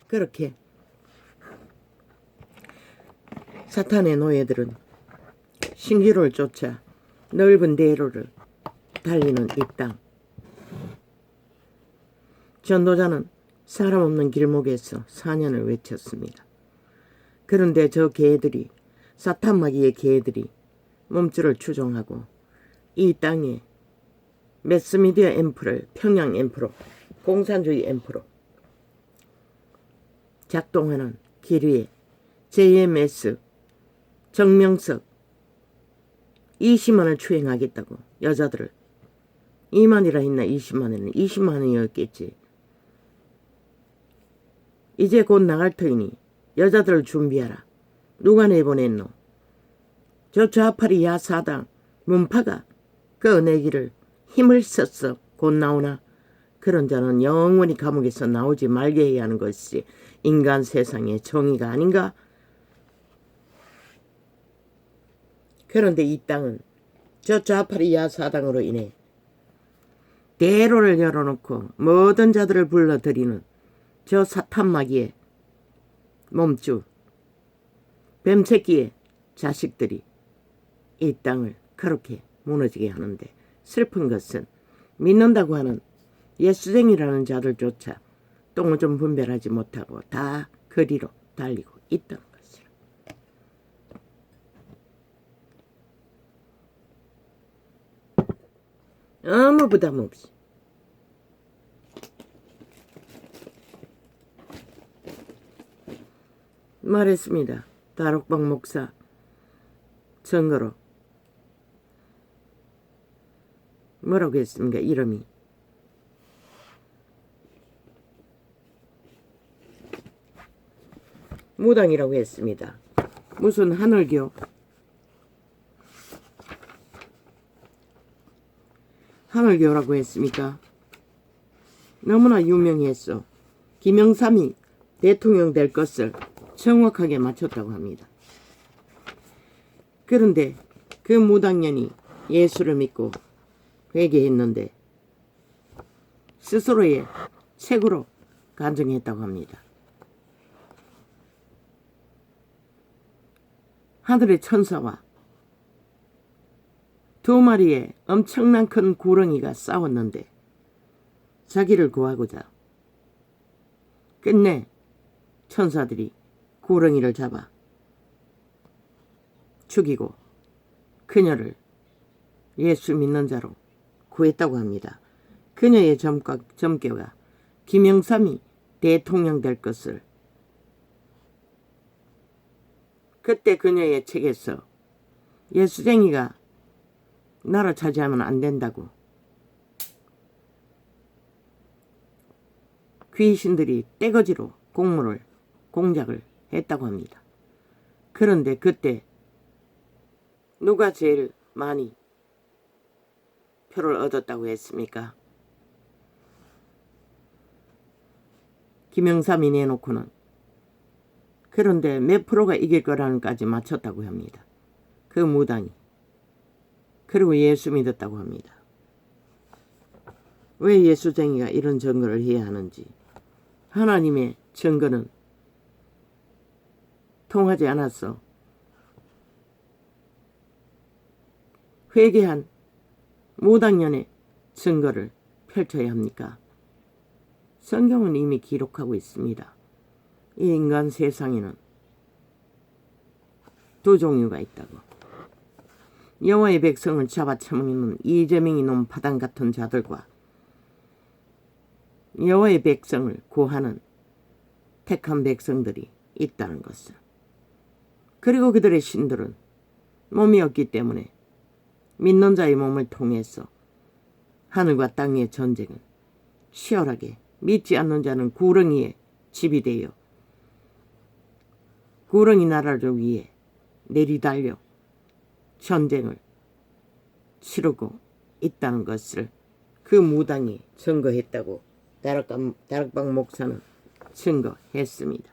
그렇게 사탄의 노예들은 신기루를 쫓아 넓은 대로를 달리는 이 땅. 전도자는 사람 없는 길목에서 사년을 외쳤습니다. 그런데 저 개들이, 사탄마귀의 개들이 몸줄을 추종하고 이 땅에 매스미디어 앰프를 평양 앰프로, 공산주의 앰프로 작동하는 길 위에 JMS 정명석 20만을 추행하겠다고 여자들을 2만이라 했나 20만에는 20만이었겠지. 이제 곧 나갈 터이니 여자들을 준비하라. 누가 내보냈노? 저 좌파리 야사당 문파가 그 내기를 힘을 썼어 곧 나오나? 그런 자는 영원히 감옥에서 나오지 말게 해야 하는 것이 인간 세상의 정의가 아닌가? 그런데 이 땅은 저 좌파리 야사당으로 인해 대로를 열어놓고 모든 자들을 불러들이는 저 사탄마귀의 몸주 뱀새끼의 자식들이 이 땅을 그렇게 무너지게 하는데, 슬픈 것은 믿는다고 하는 예수쟁이라는 자들조차 똥을 좀 분별하지 못하고 다 거리로 달리고 있다는 것이라. 아무 부담 없이 말했습니다. 다락방 목사 증거로. 뭐라고 했습니까? 이름이 무당이라고 했습니다. 무슨 하늘교, 하늘교라고 했습니까? 너무나 유명했어. 김영삼이 대통령 될 것을 정확하게 맞췄다고 합니다. 그런데 그 무당년이 예수를 믿고 회개했는데 스스로의 책으로 간증했다고 합니다. 하늘의 천사와 두 마리의 엄청난 큰 구렁이가 싸웠는데 자기를 구하고자 끝내 천사들이 구렁이를 잡아 죽이고 그녀를 예수 믿는 자로 구했다고 합니다. 그녀의 점괘가 김영삼이 대통령 될 것을, 그때 그녀의 책에서 예수쟁이가 나라 차지하면 안 된다고 귀신들이 떼거지로 공작을 했다고 합니다. 그런데 그때 누가 제일 많이 표를 얻었다고 했습니까? 김영삼이 내놓고는. 그런데 몇 프로가 이길 거라는까지 맞췄다고 합니다. 그 무당이. 그리고 예수 믿었다고 합니다. 왜 예수쟁이가 이런 증거를 해야 하는지. 하나님의 증거는 통하지 않았어. 회개한 무당년의 증거를 펼쳐야 합니까? 성경은 이미 기록하고 있습니다. 이 인간 세상에는 두 종류가 있다고. 여호와의 백성을 잡아쳐먹는 이재명이 놈 파당 같은 자들과 여호와의 백성을 구하는 택한 백성들이 있다는 것을. 그리고 그들의 신들은 몸이 없기 때문에 믿는 자의 몸을 통해서 하늘과 땅의 전쟁은 치열하게, 믿지 않는 자는 구렁이의 집이 되어 구렁이 나라를 위해 내리달려 전쟁을 치르고 있다는 것을 그 무당이 증거했다고 다락방 목사는 증거했습니다.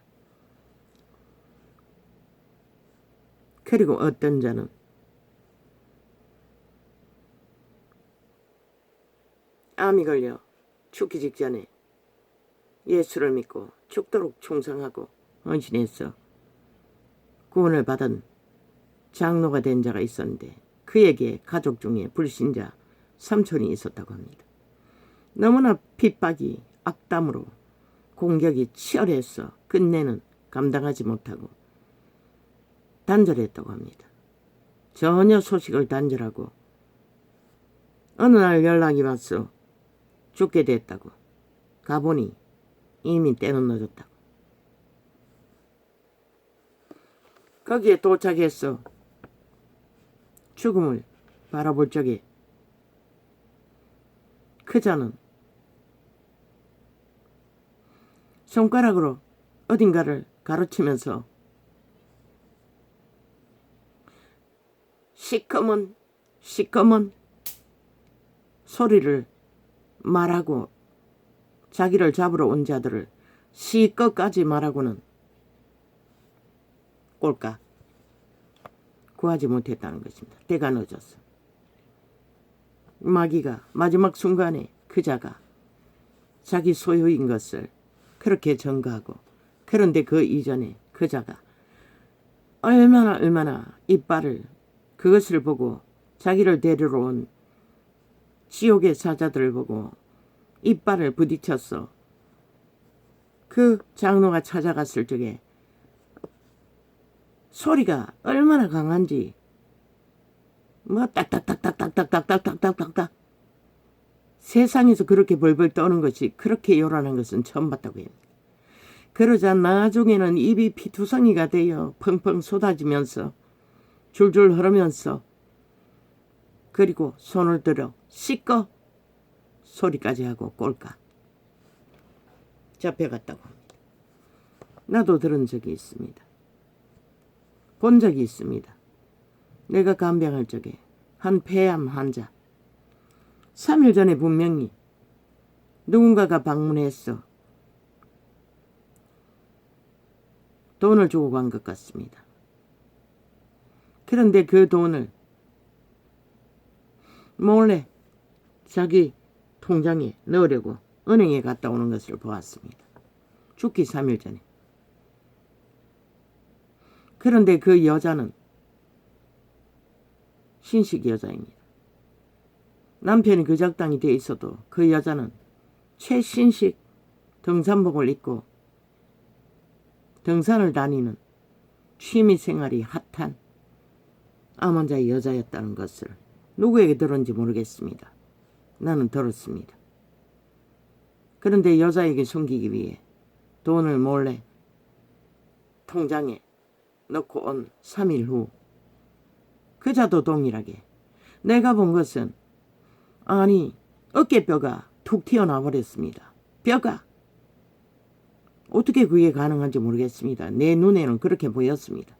그리고 어떤 자는 암이 걸려 죽기 직전에 예수를 믿고 죽도록 충성하고 헌신해서 구원을 받은 장로가 된 자가 있었는데 그에게 가족 중에 불신자 삼촌이 있었다고 합니다. 너무나 핍박이 악담으로 공격이 치열해서 끝내는 감당하지 못하고 단절했다고 합니다. 전혀 소식을 단절하고 어느 날 연락이 왔어. 죽게 됐다고. 가보니 이미 때는 늦었다고. 거기에 도착했어. 죽음을 바라볼 적에 그자는 손가락으로 어딘가를 가로치면서 시커먼 소리를 말하고 자기를 잡으러 온 자들을 시꺼까지 말하고는 꼴까 구하지 못했다는 것입니다. 때가 늦었어. 마귀가 마지막 순간에 그자가 자기 소유인 것을 그렇게 전가하고, 그런데 그 이전에 그자가 얼마나 이빨을 그것을 보고 자기를 데리러 온 지옥의 사자들을 보고 이빨을 부딪혔어. 그 장로가 찾아갔을 적에 소리가 얼마나 강한지 뭐 딱딱딱딱딱딱딱딱딱딱 세상에서 그렇게 벌벌 떠는 것이 그렇게 요란한 것은 처음 봤다고 해요. 그러자 나중에는 입이 피투성이가 되어 펑펑 쏟아지면서 줄줄 흐르면서 그리고 손을 들어 씻고 소리까지 하고 꼴까 잡혀갔다고 합니다. 나도 들은 적이 있습니다. 본 적이 있습니다. 내가 간병할 적에 한 폐암 환자 3일 전에 분명히 누군가가 방문했어. 돈을 주고 간 것 같습니다. 그런데 그 돈을 몰래 자기 통장에 넣으려고 은행에 갔다 오는 것을 보았습니다. 죽기 3일 전에. 그런데 그 여자는 신식 여자입니다. 남편이 그 적당이 돼 있어도 그 여자는 최신식 등산복을 입고 등산을 다니는 취미생활이 핫한 암 환자의 여자였다는 것을 누구에게 들었는지 모르겠습니다. 나는 들었습니다. 그런데 여자에게 숨기기 위해 돈을 몰래 통장에 넣고 온 3일 후 그자도 동일하게 내가 본 것은 아니 어깨뼈가 툭 튀어나와 버렸습니다. 뼈가 어떻게 그게 가능한지 모르겠습니다. 내 눈에는 그렇게 보였습니다.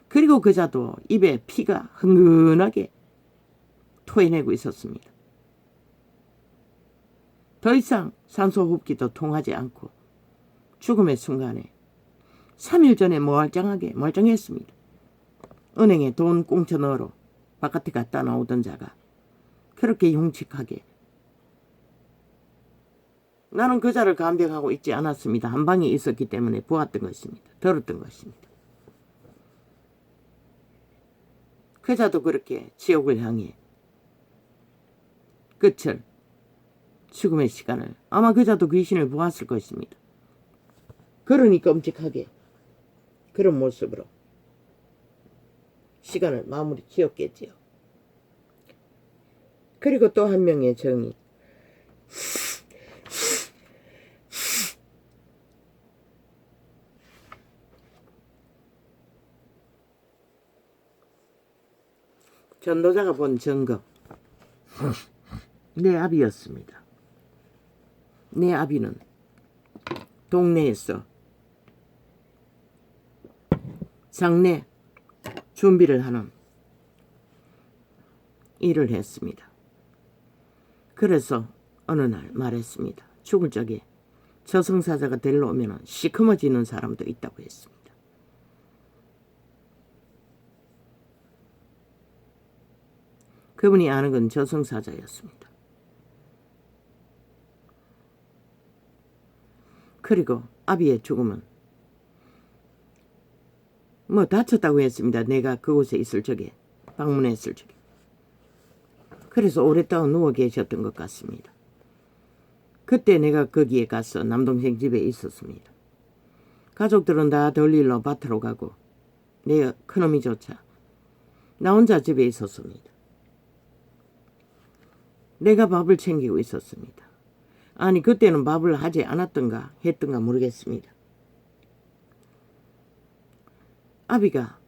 그리고 그자도 입에 피가 흥건하게 토해내고 있었습니다. 더 이상 산소호흡기도 통하지 않고 죽음의 순간에 3일 전에 멀쩡했습니다. 은행에 돈 꽁쳐 넣으러 바깥에 갔다 나오던 자가 그렇게 흉측하게 나는 그자를 간병하고 있지 않았습니다. 한 방에 있었기 때문에 보았던 것입니다. 들었던 것입니다. 그자도 그렇게 지옥을 향해 끝을 죽음의 시간을 아마 그자도 귀신을 보았을 것입니다. 그러니 끔찍하게 그런 모습으로 시간을 마무리 지었겠지요. 그리고 또 한 명의 정이 전도자가 본 증거 내 아비였습니다. 내 아비는 동네에서 장례 준비를 하는 일을 했습니다. 그래서 어느 날 말했습니다. 죽을 적에 저승사자가 데리러 오면 시커머지는 사람도 있다고 했습니다. 그분이 아는 건 저승사자였습니다. 그리고 아비의 죽음은 뭐 다쳤다고 했습니다. 내가 그곳에 있을 적에, 방문했을 적에. 그래서 오랫동안 누워 계셨던 것 같습니다. 그때 내가 거기에 가서 남동생 집에 있었습니다. 가족들은 다 덜일로 밭으로 가고 내 큰어미조차 나 혼자 집에 있었습니다. 내가 밥을 챙기고 있었습니다. 아니 그때는 밥을 하지 않았던가 했던가 모르겠습니다. 아비가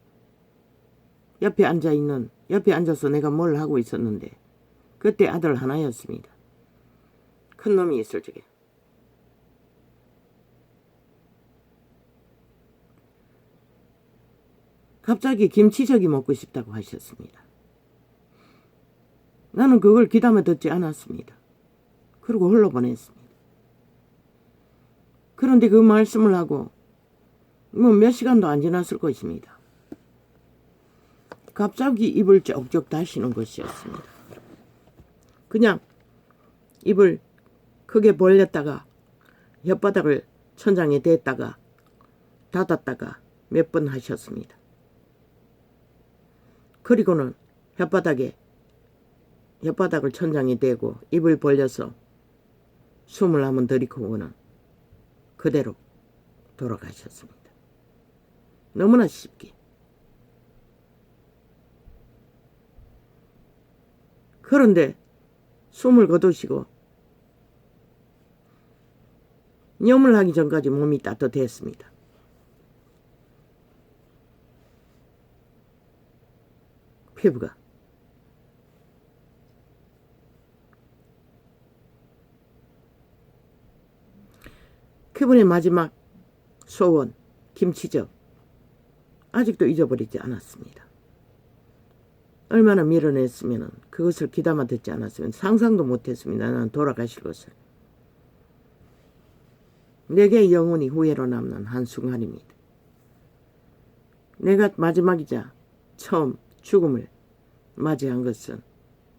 옆에 앉아서 내가 뭘 하고 있었는데 그때 아들 하나였습니다. 큰 놈이 있을 적에. 갑자기 김치젓이 먹고 싶다고 하셨습니다. 나는 그걸 귀담아 듣지 않았습니다. 그리고 흘러보냈습니다. 그런데 그 말씀을 하고 뭐 몇 시간도 안 지났을 것입니다. 갑자기 입을 쩍쩍 다시는 것이었습니다. 그냥 입을 크게 벌렸다가 혓바닥을 천장에 댔다가 닫았다가 몇 번 하셨습니다. 그리고는 혓바닥을 천장에 대고 입을 벌려서 숨을 한번 들이코고는 그대로 돌아가셨습니다. 너무나 쉽게. 그런데 숨을 거두시고 념을 하기 전까지 몸이 따뜻했습니다. 피부가. 그분의 마지막 소원, 김치젓. 아직도 잊어버리지 않았습니다. 얼마나 밀어냈으면 그것을 귀담아 듣지 않았으면 상상도 못했습니다. 나는 돌아가실 것을. 내게 영원히 후회로 남는 한순간입니다. 내가 마지막이자 처음 죽음을 맞이한 것은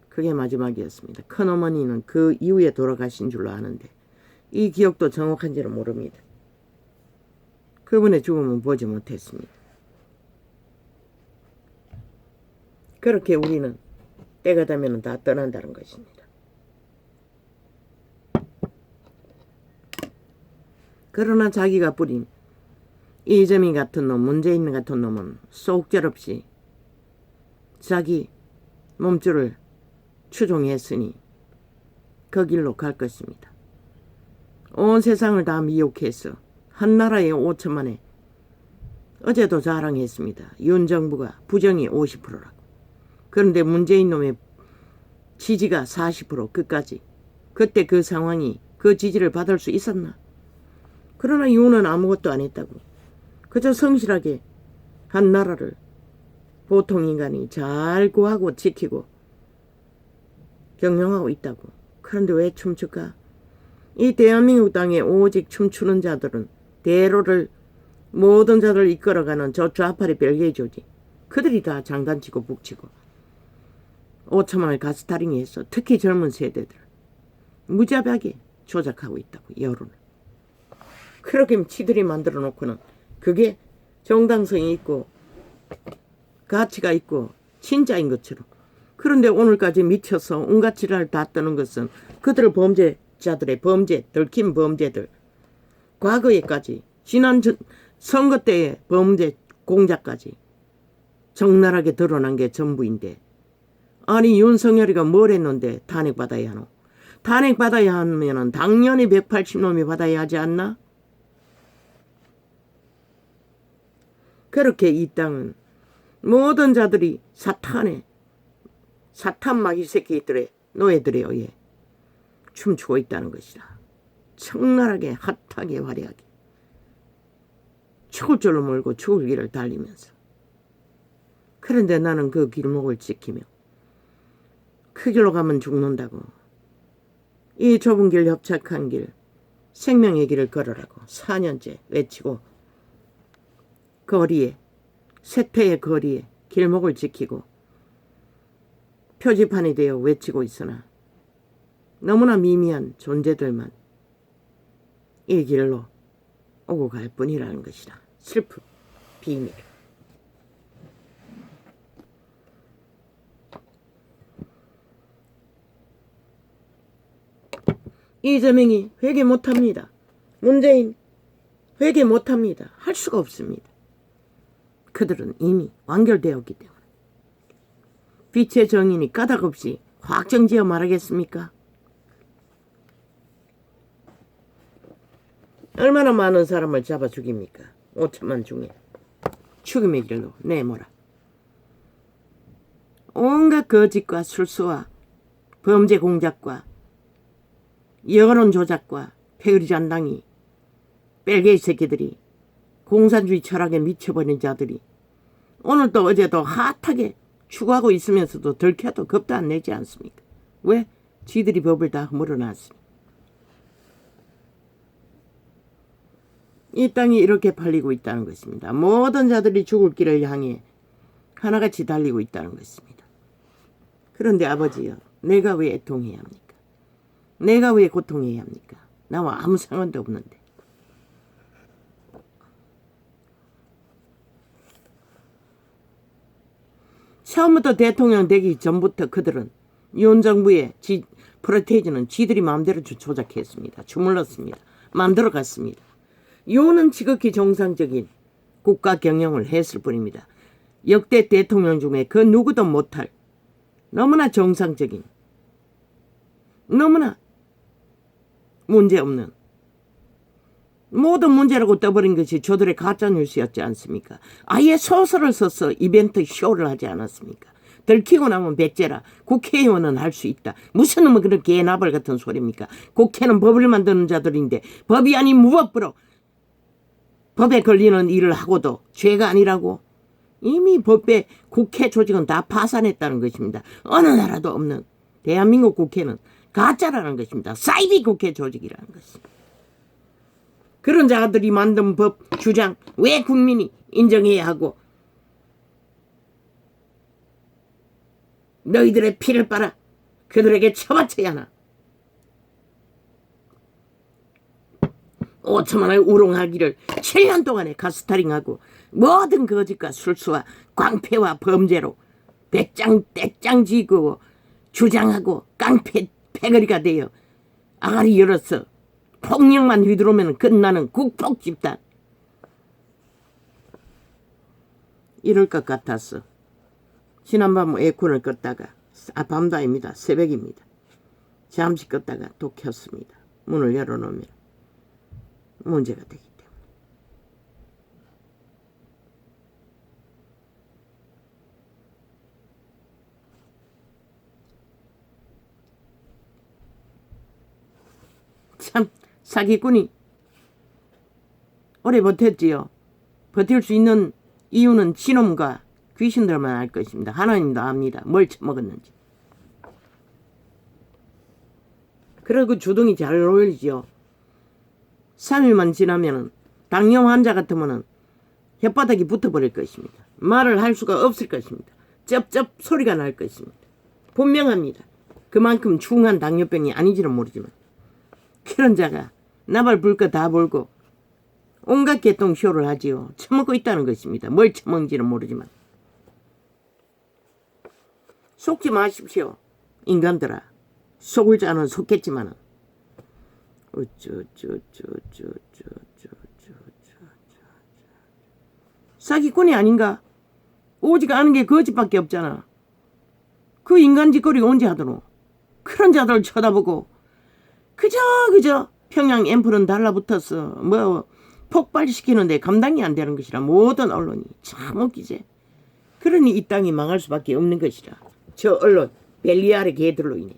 그게 마지막이었습니다. 큰어머니는 그 이후에 돌아가신 줄로 아는데 이 기억도 정확한지는 모릅니다. 그분의 죽음은 보지 못했습니다. 그렇게 우리는 때가 되면 다 떠난다는 것입니다. 그러나 자기가 뿌린 이재명 같은 놈, 문재인 같은 놈은 속절없이 자기 몸줄을 추종했으니 그 길로 갈 것입니다. 온 세상을 다 미혹해서 한나라의 5천만에 어제도 자랑했습니다. 윤 정부가 부정이 50%라고. 그런데 문재인 놈의 지지가 40% 끝까지. 그때 그 상황이 그 지지를 받을 수 있었나? 그러나 윤은 아무것도 안 했다고. 그저 성실하게 한 나라를 보통 인간이 잘 구하고 지키고 경영하고 있다고. 그런데 왜 춤출까? 이 대한민국 땅에 오직 춤추는 자들은 대로를 모든 자들을 이끌어가는 저 좌파리 별개조직. 그들이 다 장단치고 북치고 5천만을 가스타링해서 특히 젊은 세대들 무자비하게 조작하고 있다고. 여론을. 그렇게 치들이 만들어 놓고는 그게 정당성이 있고 가치가 있고 진짜인 것처럼. 그런데 오늘까지 미쳐서 온갖 지랄을 다 떠는 것은 그들을 범죄자들의 범죄, 들킨 범죄들, 과거에까지 지난 선거 때의 범죄 공작까지 적나라하게 드러난 게 전부인데, 아니 윤석열이가 뭘 했는데 탄핵받아야 하노? 탄핵받아야 하면은 당연히 180놈이 받아야 하지 않나? 그렇게 이 땅은 모든 자들이 사탄 마귀 새끼들의 노예들에 의해 춤추고 있다는 것이다. 청나라하게 핫하게 화려하게 죽을 줄로 몰고 죽을 길을 달리면서. 그런데 나는 그 길목을 지키며 그 길로 가면 죽는다고 이 좁은 길 협착한 길 생명의 길을 걸으라고 4년째 외치고 거리에 세태의 거리에 길목을 지키고 표지판이 되어 외치고 있으나 너무나 미미한 존재들만 이 길로 오고 갈 뿐이라는 것이라. 슬픈 비밀. 이재명이 회개 못합니다. 문재인 회개 못합니다. 할 수가 없습니다. 그들은 이미 완결되었기 때문에. 빛의 정인이 까닭없이 확정지어 말하겠습니까? 얼마나 많은 사람을 잡아 죽입니까? 5천만 중에 죽임의 길로 내모라. 온갖 거짓과 술수와 범죄 공작과 여론 조작과 페어리 잔당이 뺄개이 새끼들이 공산주의 철학에 미쳐버린 자들이 오늘도 어제도 핫하게 추구하고 있으면서도 들켜도 겁도 안 내지 않습니까? 왜? 지들이 법을 다 물어놨으니. 이 땅이 이렇게 팔리고 있다는 것입니다. 모든 자들이 죽을 길을 향해 하나같이 달리고 있다는 것입니다. 그런데 아버지요, 내가 왜 애통해야 합니까? 내가 왜 고통해야 합니까? 나와 아무 상관도 없는데. 처음부터 대통령 되기 전부터 그들은 윤 정부의 프로테이지는 지들이 마음대로 조작했습니다. 주물렀습니다. 만들어갔습니다. 윤은 지극히 정상적인 국가 경영을 했을 뿐입니다. 역대 대통령 중에 그 누구도 못할 너무나 정상적인, 너무나 문제없는, 모든 문제라고 떠버린 것이 저들의 가짜뉴스였지 않습니까? 아예 소설을 써서 이벤트 쇼를 하지 않았습니까? 들키고 나면 배째라. 국회의원은 할 수 있다. 무슨 놈의 그런 개나발 같은 소리입니까? 국회는 법을 만드는 자들인데 법이 아닌 무법으로 법에 걸리는 일을 하고도 죄가 아니라고? 이미 법에 국회 조직은 다 파산했다는 것입니다. 어느 나라도 없는 대한민국 국회는 가짜라는 것입니다. 사이비 국회 조직이라는 것입니다. 그런 자들이 만든 법, 주장 왜 국민이 인정해야 하고 너희들의 피를 빨아 그들에게 처바쳐야 하나? 5천만을 우롱하기를 7년 동안에 가스타링하고 모든 거짓과 술수와 광패와 범죄로 배짱 떼짱 지고 주장하고 깡패 패거리가 되어 아가리 열어서 폭력만 휘두르면 끝나는 국폭 집단. 이럴 것 같았어. 지난밤 에어컨을 껐다가, 밤도 아닙니다. 새벽입니다. 잠시 껐다가 또 켰습니다. 문을 열어놓으면 문제가 되기 때문에. 참 사기꾼이 오래 버텼지요. 버틸 수 있는 이유는 지놈과 귀신들만 알 것입니다. 하나님도 압니다. 뭘 처먹었는지. 그리고 주둥이 잘 어울리죠. 3일만 지나면은 당뇨 환자 같으면은 혓바닥이 붙어버릴 것입니다. 말을 할 수가 없을 것입니다. 쩝쩝 소리가 날 것입니다. 분명합니다. 그만큼 중한 당뇨병이 아닌지는 모르지만 그런 자가 나발 불 거 다 불고 온갖 개똥 쇼를 하지요. 처먹고 있다는 것입니다. 뭘 처먹는지는 모르지만. 속지 마십시오. 인간들아. 속을 자는 속겠지만은 사기꾼이 아닌가? 오지가 않은 게 거짓밖에 없잖아. 그 인간 짓거리 언제 하더노? 그런 자들 쳐다보고 그저 평양 앰플은 달라붙었어. 뭐 폭발시키는데 감당이 안 되는 것이라 모든 언론이 참 웃기지. 그러니 이 땅이 망할 수밖에 없는 것이라. 저 언론 벨리알의 개들로 인해.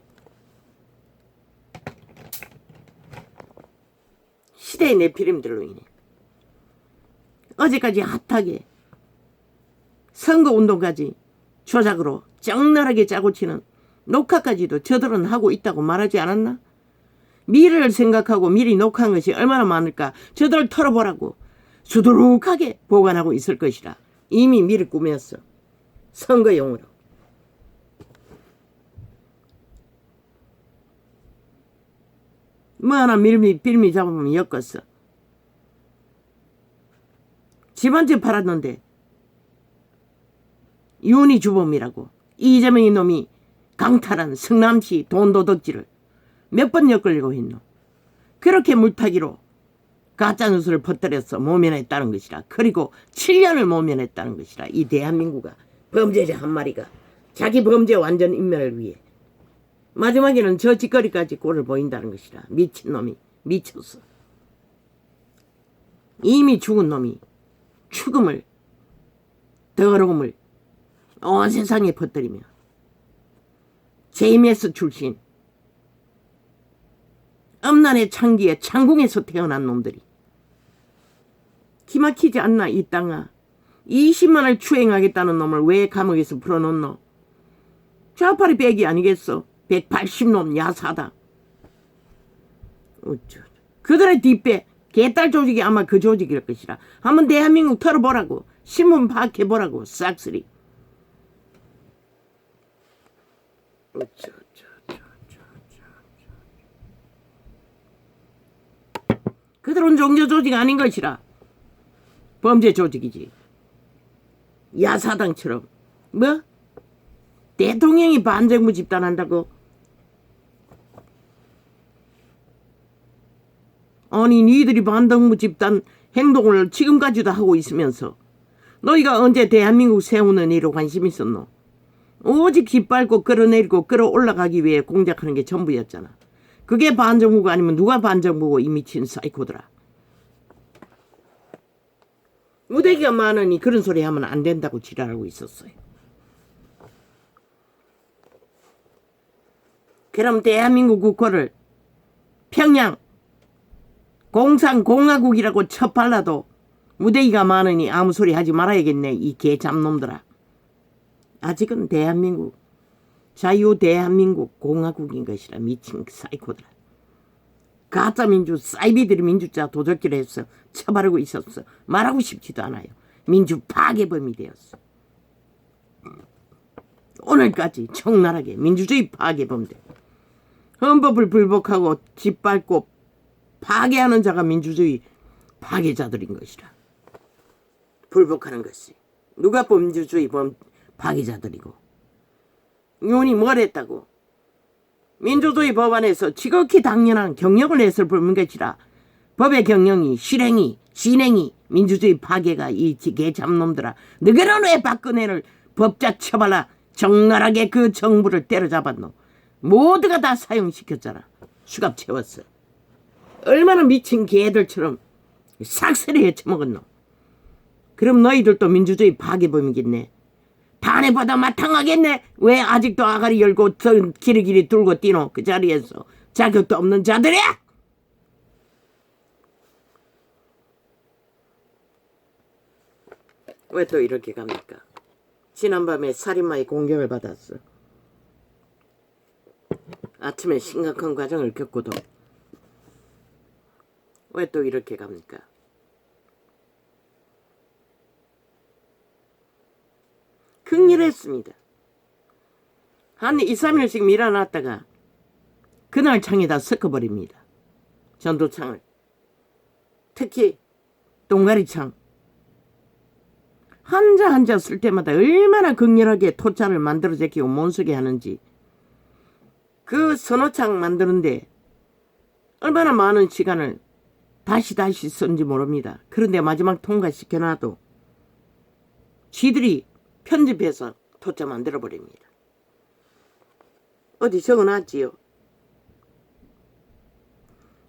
시대의 내피림들로 인해. 어제까지 핫하게 선거운동까지 조작으로 적나라하게 짜고치는 녹화까지도 저들은 하고 있다고 말하지 않았나? 미래를 생각하고 미리 녹화한 것이 얼마나 많을까? 저들 털어보라고. 수두룩하게 보관하고 있을 것이라. 이미 미리 꾸몄어. 선거용으로. 뭐 하나 빌미 잡으면 엮었어. 집 한 채 팔았는데 윤희 주범이라고 이재명이 놈이 강탈한 성남시 돈도둑질을 몇 번 엮으려고 했노. 그렇게 물타기로 가짜뉴스를 퍼뜨려서 모면했다는 것이라. 그리고 7년을 모면했다는 것이라. 이 대한민국아, 범죄자 한 마리가 자기 범죄 완전 인멸을 위해 마지막에는 저 짓거리까지 꼴을 보인다는 것이라. 미친놈이 미쳤어. 이미 죽은 놈이 죽음을, 더러움을 온 세상에 퍼뜨리며 JMS 출신 엄난의 창기에 창궁에서 태어난 놈들이 기막히지 않나. 이 땅아, 20만을 추행하겠다는 놈을 왜 감옥에서 풀어놓노? 좌파리 백이 아니겠어? 180놈 야사다. 어쩌. 그들의 뒷배 개딸 조직이 아마 그 조직일 것이라. 한번 대한민국 털어보라고. 신문 파악해보라고. 싹쓸이. 어쩌. 그들은 종교 조직 아닌 것이라. 범죄 조직이지. 야사당처럼. 뭐? 대통령이 반정부 집단한다고? 아니 니들이 반정부 집단 행동을 지금까지도 하고 있으면서 너희가 언제 대한민국 세우는 일에 관심 있었노? 오직 깃밟고 끌어내리고 끌어올라가기 위해 공작하는 게 전부였잖아. 그게 반정부가 아니면 누가 반정부고 이 미친 사이코더라. 무대기가 많으니 그런 소리 하면 안 된다고 지랄하고 있었어요. 그럼 대한민국 국호를 평양 공산공화국이라고 첩발라도 무대기가 많으니 아무 소리 하지 말아야겠네. 이 개잡놈들아. 아직은 대한민국 자유대한민국 공화국인 것이라. 미친 사이코들아. 가짜민주 사이비들이 민주자 도적질을 해서 처벌하고 있었어. 말하고 싶지도 않아요. 민주 파괴범이 되었어. 오늘까지 적나라하게 민주주의 파괴범들. 헌법을 불복하고 짓밟고 파괴하는 자가 민주주의 파괴자들인 것이라. 불복하는 것이. 누가 민주주의 파괴자들이고. 윤이 뭘 했다고. 민주주의 법안에서 지극히 당연한 경영을 했을 뿐인 것이라. 법의 경영이 실행이 진행이 민주주의 파괴가 이 개잡놈들아. 너희는 왜 박근혜를 법자 처발라 적나라하게 그 정부를 때려잡았노. 모두가 다 사용시켰잖아. 수갑 채웠어. 얼마나 미친 개들처럼 싹쓸이 헤쳐먹었노. 그럼 너희들도 민주주의 파괴범이겠네. 탄핵받아 마땅하겠네. 왜 아직도 아가리 열고 기리기리 들고 뛰노. 그 자리에서 자격도 없는 자들이야. 왜 또 이렇게 갑니까? 지난밤에 살인마의 공격을 받았어. 아침에 심각한 과정을 겪고도 왜 또 이렇게 갑니까? 극렬했습니다. 한 2, 3일씩 밀어놨다가 그날 창에다 섞어버립니다. 전도창을. 특히 동가리창. 한자 한자 쓸 때마다 얼마나 극렬하게 토자를 만들어 제끼고 못쓰게 하는지. 그 선호창 만드는데 얼마나 많은 시간을 다시 쓴지 모릅니다. 그런데 마지막 통과시켜놔도 지들이 편집해서 토자 만들어버립니다. 어디 적어놨지요?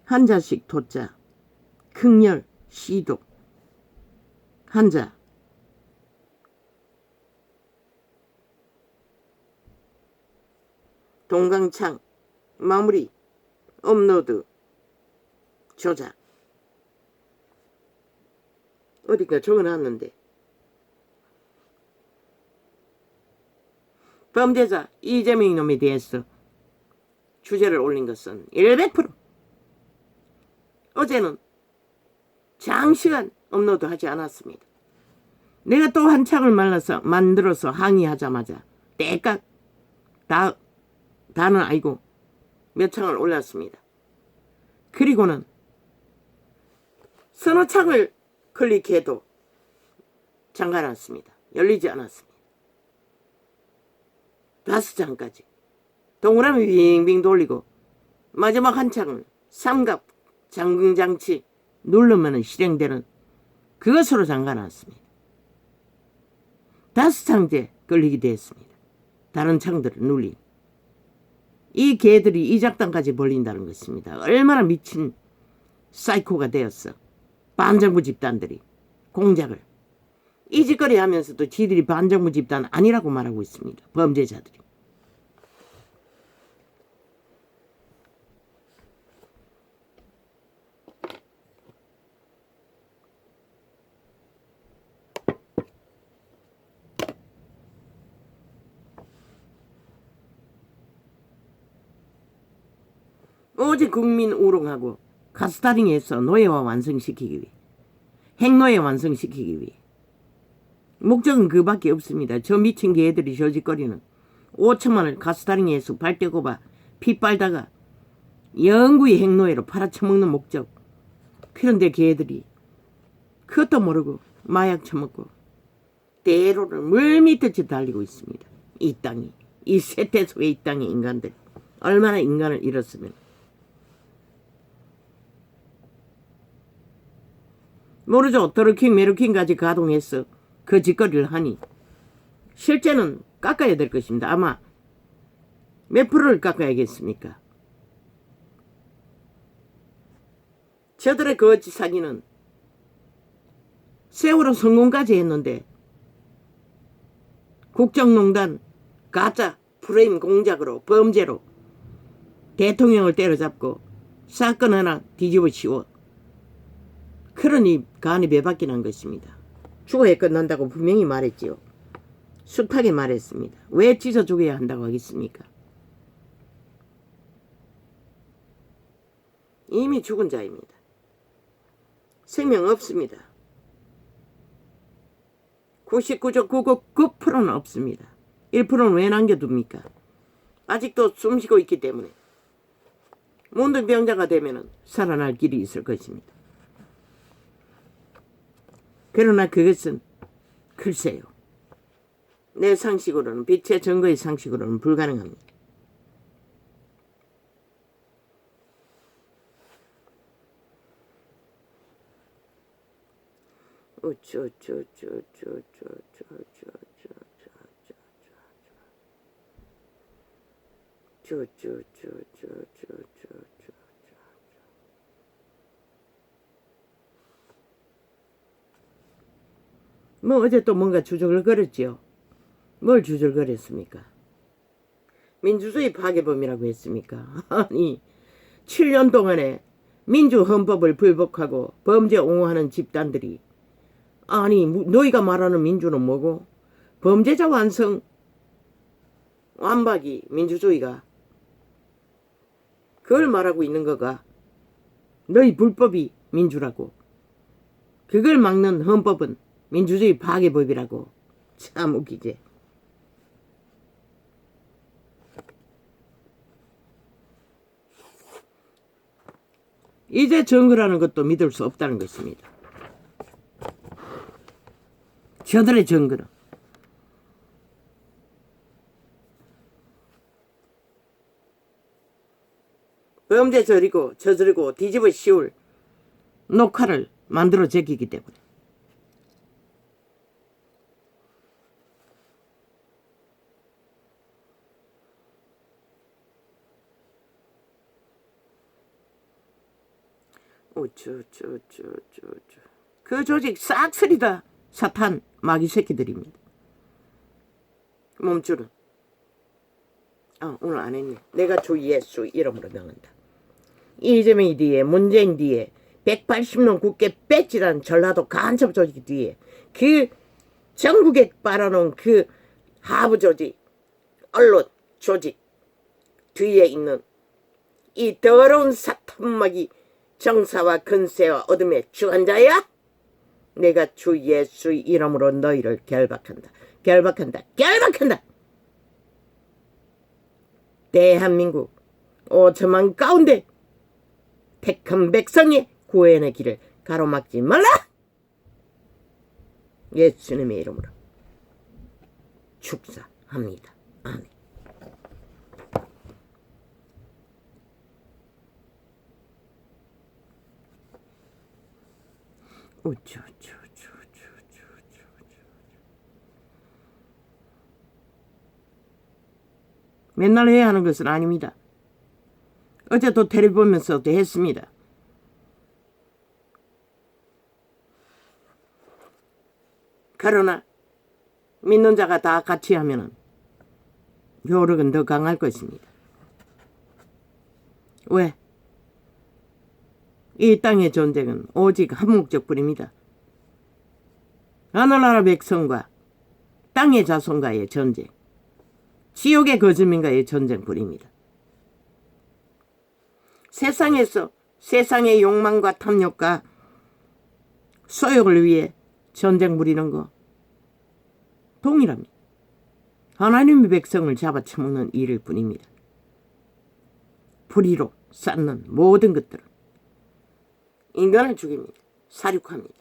한자식 토자, 극렬, 시독, 한자. 동강창, 마무리, 업로드, 조작. 어디가 적어놨는데. 범죄자 이재명 놈에 대해서 주제를 올린 것은 100%. 어제는 장시간 업로드하지 않았습니다. 내가 또 한 창을 만들어서 항의하자마자 때깍 다는 아니고 몇 창을 올렸습니다. 그리고는 서너 창을 클릭해도 잠가놨습니다. 열리지 않았습니다. 5장까지 동그라미 빙빙 돌리고 마지막 한 창을 삼각 잠금장치 누르면 실행되는 그것으로 잠가놨습니다. 5창째 끌리게 됐습니다. 다른 창들을 눌린 이 개들이 이 작당까지 벌린다는 것입니다. 얼마나 미친 사이코가 되었어. 반정부 집단들이 공작을 이 짓거리 하면서도 지들이 반정부 집단 아니라고 말하고 있습니다. 범죄자들이. 오직 국민 우롱하고 가스타링해서 노예화 완성시키기 위해 핵노예 완성시키기 위해 목적은 그밖에 없습니다. 저 미친 개들이 저 짓거리는 5천만을 가스타링해서 발대고봐 피 빨다가 영구히 핵노예로 팔아쳐먹는 목적. 그런데 개들이 그것도 모르고 마약 처먹고 대로를 물밑듯이 달리고 있습니다. 이 땅이, 이 세태 속의 이 땅의 인간들 얼마나 인간을 잃었으면. 모르죠. 도르킹 메르킹까지 가동해서 그 짓거리를 하니 실제는 깎아야 될 것입니다. 아마 몇 프로를 깎아야겠습니까? 저들의 그 사기는 세월호 성공까지 했는데 국정농단 가짜 프레임 공작으로 범죄로 대통령을 때려잡고 사건 하나 뒤집어 씌워 그러니 간이 배밖에 난 것입니다. 죽어야 끝난다고 분명히 말했지요. 숱하게 말했습니다. 왜 찢어 죽여야 한다고 하겠습니까? 이미 죽은 자입니다. 생명 없습니다. 99.999%는 없습니다. 1%는 왜 남겨둡니까? 아직도 숨쉬고 있기 때문에 문득병자가 되면 살아날 길이 있을 것입니다. 그러나 그것은 글쎄요. 내 상식으로는 빛의 증거의 상식으로는 불가능합니다. 뭐 어제 또 뭔가 주절거렸지요. 뭘 주절거렸습니까? 민주주의 파괴범이라고 했습니까? 아니 7년 동안에 민주헌법을 불복하고 범죄 옹호하는 집단들이 아니 너희가 말하는 민주는 뭐고? 범죄자 완성 완박이 민주주의가 그걸 말하고 있는 거가 너희 불법이 민주라고 그걸 막는 헌법은 민주주의 파괴법이라고. 참 웃기지. 이제 정거라는 것도 믿을 수 없다는 것입니다. 저들의 정거는 범죄 저지르고 뒤집어 씌울 녹화를 만들어 제기기 때문에 그 조직 싹쓸이다 사탄 마귀 새끼들입니다. 몸주는 오늘 안 했네. 내가 주 예수 이름으로 명한다. 이재명이 뒤에 문재인 뒤에 180년 국회 배지란 전라도 간첩 조직 뒤에 그 전국에 빨아놓은 그 하부 조직 언론 조직 뒤에 있는 이 더러운 사탄마귀 정사와 근세와 어둠의 주관자야? 내가 주 예수의 이름으로 너희를 결박한다. 대한민국 5천만 가운데 택한 백성의 구원의 길을 가로막지 말라. 예수님의 이름으로 축사합니다. 아멘. 맨날 해야 하는 것은 아닙니다. 어제도 텔레비 보면서도 했습니다. 그러나 믿는 자가 다 같이 하면은 효력은 더 강할 것입니다. 왜? 이 땅의 전쟁은 오직 한 목적뿐입니다. 하늘나라 백성과 땅의 자손과의 전쟁, 지옥의 거주민과의 전쟁뿐입니다. 세상에서 세상의 욕망과 탐욕과 소욕을 위해 전쟁 부리는 거 동일합니다. 하나님의 백성을 잡아쳐먹는 일일 뿐입니다. 불의로 쌓는 모든 것들은 인간을 죽입니다. 살육합니다.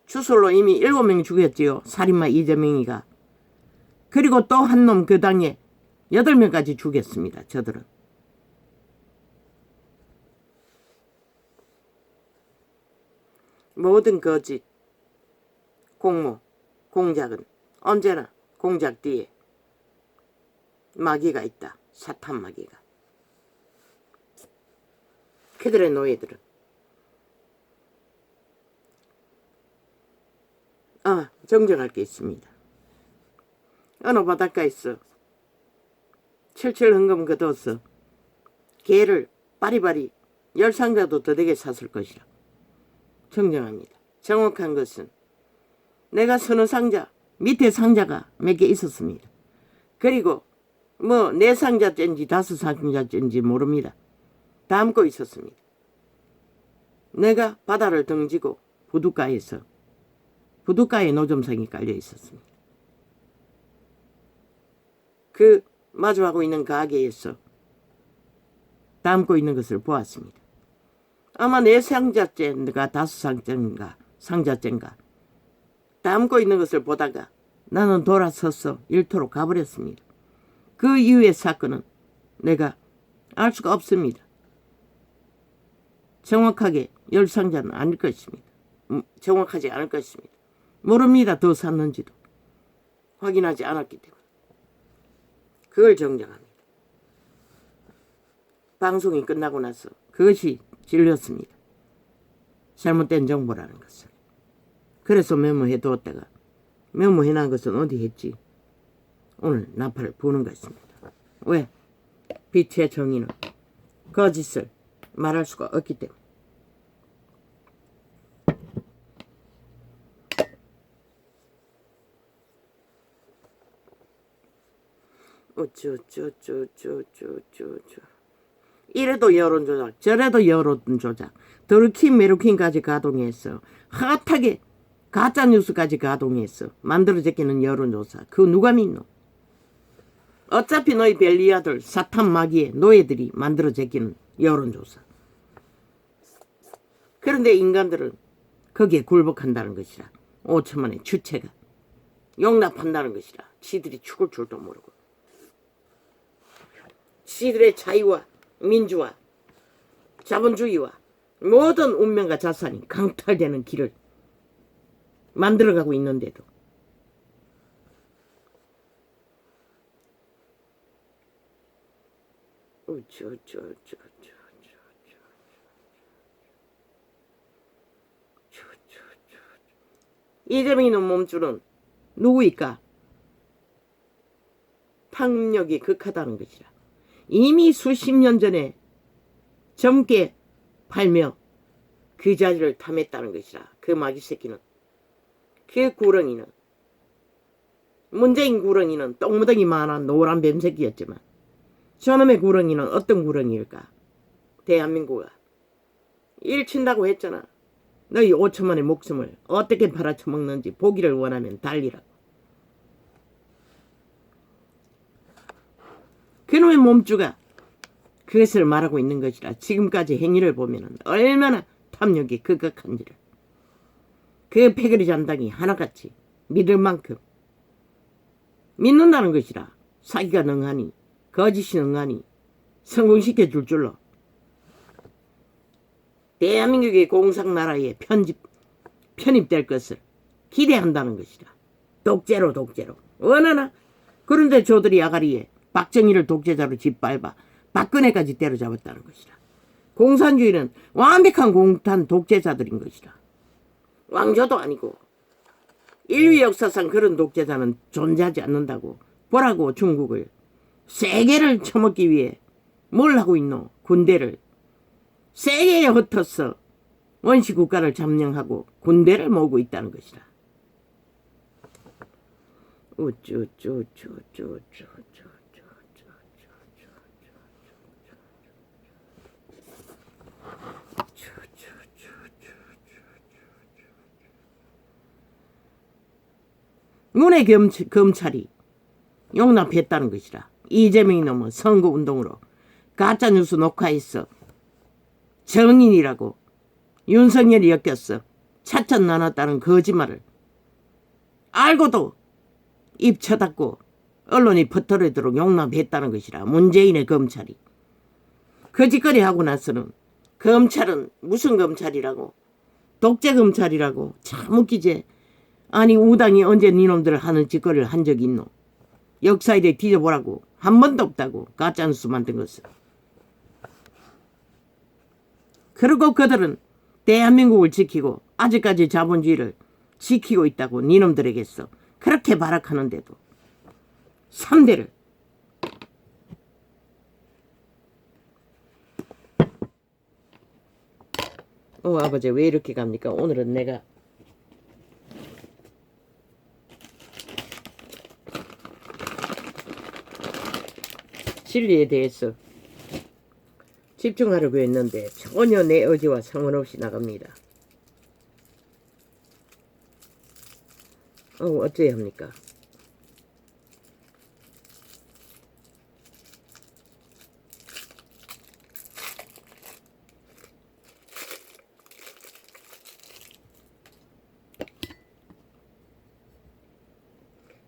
주술로 이미 7명 죽였지요. 살인마 이재명이가. 그리고 또 한 놈 그 당에 8명까지 죽였습니다. 저들은. 모든 거짓, 공모, 공작은 언제나 공작 뒤에 마귀가 있다. 사탄 마귀가. 그들의 노예들은 정정할 게 있습니다. 어느 바닷가에서 철철 흥금 거둬서 개를 바리바리 10상자도 더 되게 샀을 것이라 정정합니다. 정확한 것은 내가 서너 상자 밑에 상자가 몇 개 있었습니다. 그리고 뭐 4상자째인지 5상자째인지 모릅니다. 담고 있었습니다. 내가 바다를 등지고 부둣가에 노점상이 깔려 있었습니다. 그 마주하고 있는 가게에서 담고 있는 것을 보았습니다. 아마 4상자째인가 5상자째인가 담고 있는 것을 보다가 나는 돌아서서 일터로 가버렸습니다. 그 이후의 사건은 내가 알 수가 없습니다. 정확하게 10상자는 아닐 것입니다. 정확하지 않을 것입니다. 모릅니다. 더 샀는지도 확인하지 않았기 때문에. 그걸 정정합니다. 방송이 끝나고 나서 그것이 진리였습니다. 잘못된 정보라는 것을. 그래서 메모해두었다가 메모해놓은 것은 어디 했지? 오늘 나팔을 부는 것입니다. 왜? 빛의 정의는 거짓을 말할 수가 없기 때문에. 이래도 여론조작, 저래도 여론조작, 드루킹 메루킹까지 가동해서 핫하게 가짜뉴스까지 가동해서 만들어 제끼는 여론조사. 그거 누가 믿노? 어차피 너희 벨리아들 사탄 마귀의 노예들이 만들어 제끼는 여론조사. 그런데 인간들은 거기에 굴복한다는 것이라. 5천만의 주체가 용납한다는 것이라. 지들이 죽을 줄도 모르고. 지들의 자유와 민주와 자본주의와 모든 운명과 자산이 강탈되는 길을 만들어가고 있는데도 이재명이는 몸주는 누구일까? 탐욕이 극하다는 것이라. 이미 수십 년 전에 젊게 팔며 그 자리를 탐했다는 것이라. 그 마귀 새끼는. 그 구렁이는, 문재인 구렁이는 똥무덩이 많은 노란 뱀새끼였지만 저놈의 구렁이는 어떤 구렁이일까? 대한민국아 일친다고 했잖아. 너희 5천만의 목숨을 어떻게 팔아쳐먹는지 보기를 원하면 달리라고. 그놈의 몸주가 그것을 말하고 있는 것이라. 지금까지 행위를 보면 얼마나 탐욕이 극악한지를. 그 패거리 잔당이 하나같이 믿을 만큼 믿는다는 것이라. 사기가 능하니 거짓이 능하니 성공시켜 줄 줄로 대한민국의 공산나라에 편입될 것을 기대한다는 것이라. 독재로 원하나. 그런데 저들이 아가리에 박정희를 독재자로 짓밟아 박근혜까지 때려잡았다는 것이라. 공산주의는 완벽한 공탄 독재자들인 것이라. 왕조도 아니고 인류 역사상 그런 독재자는 존재하지 않는다고 보라고. 중국을 세계를 처먹기 위해 뭘 하고 있노? 군대를 세계에 흩어서 원시 국가를 점령하고 군대를 모으고 있다는 것이라. 문의 검찰이 용납했다는 것이라. 이재명이 놈은 선거운동으로 가짜뉴스 녹화해서 정인이라고 윤석열이 엮였어 차천 나눴다는 거짓말을 알고도 입 쳐닫고 언론이 퍼뜨리도록 용납했다는 것이라. 문재인의 검찰이 거짓거리 하고 나서는 검찰은 무슨 검찰이라고? 독재 검찰이라고. 참 웃기지. 아니 우당이 언제 니놈들 하는 짓거리를 한 적이 있노? 역사에 뒤져보라고. 한 번도 없다고. 가짜뉴스 만든 것을. 그리고 그들은 대한민국을 지키고 아직까지 자본주의를 지키고 있다고 니놈들에게서 그렇게 발악하는데도 3대를 아버지 왜 이렇게 갑니까? 오늘은 내가 진리에 대해서 집중하려고 했는데 전혀 내 의지와 상관없이 나갑니다. 어째야 합니까?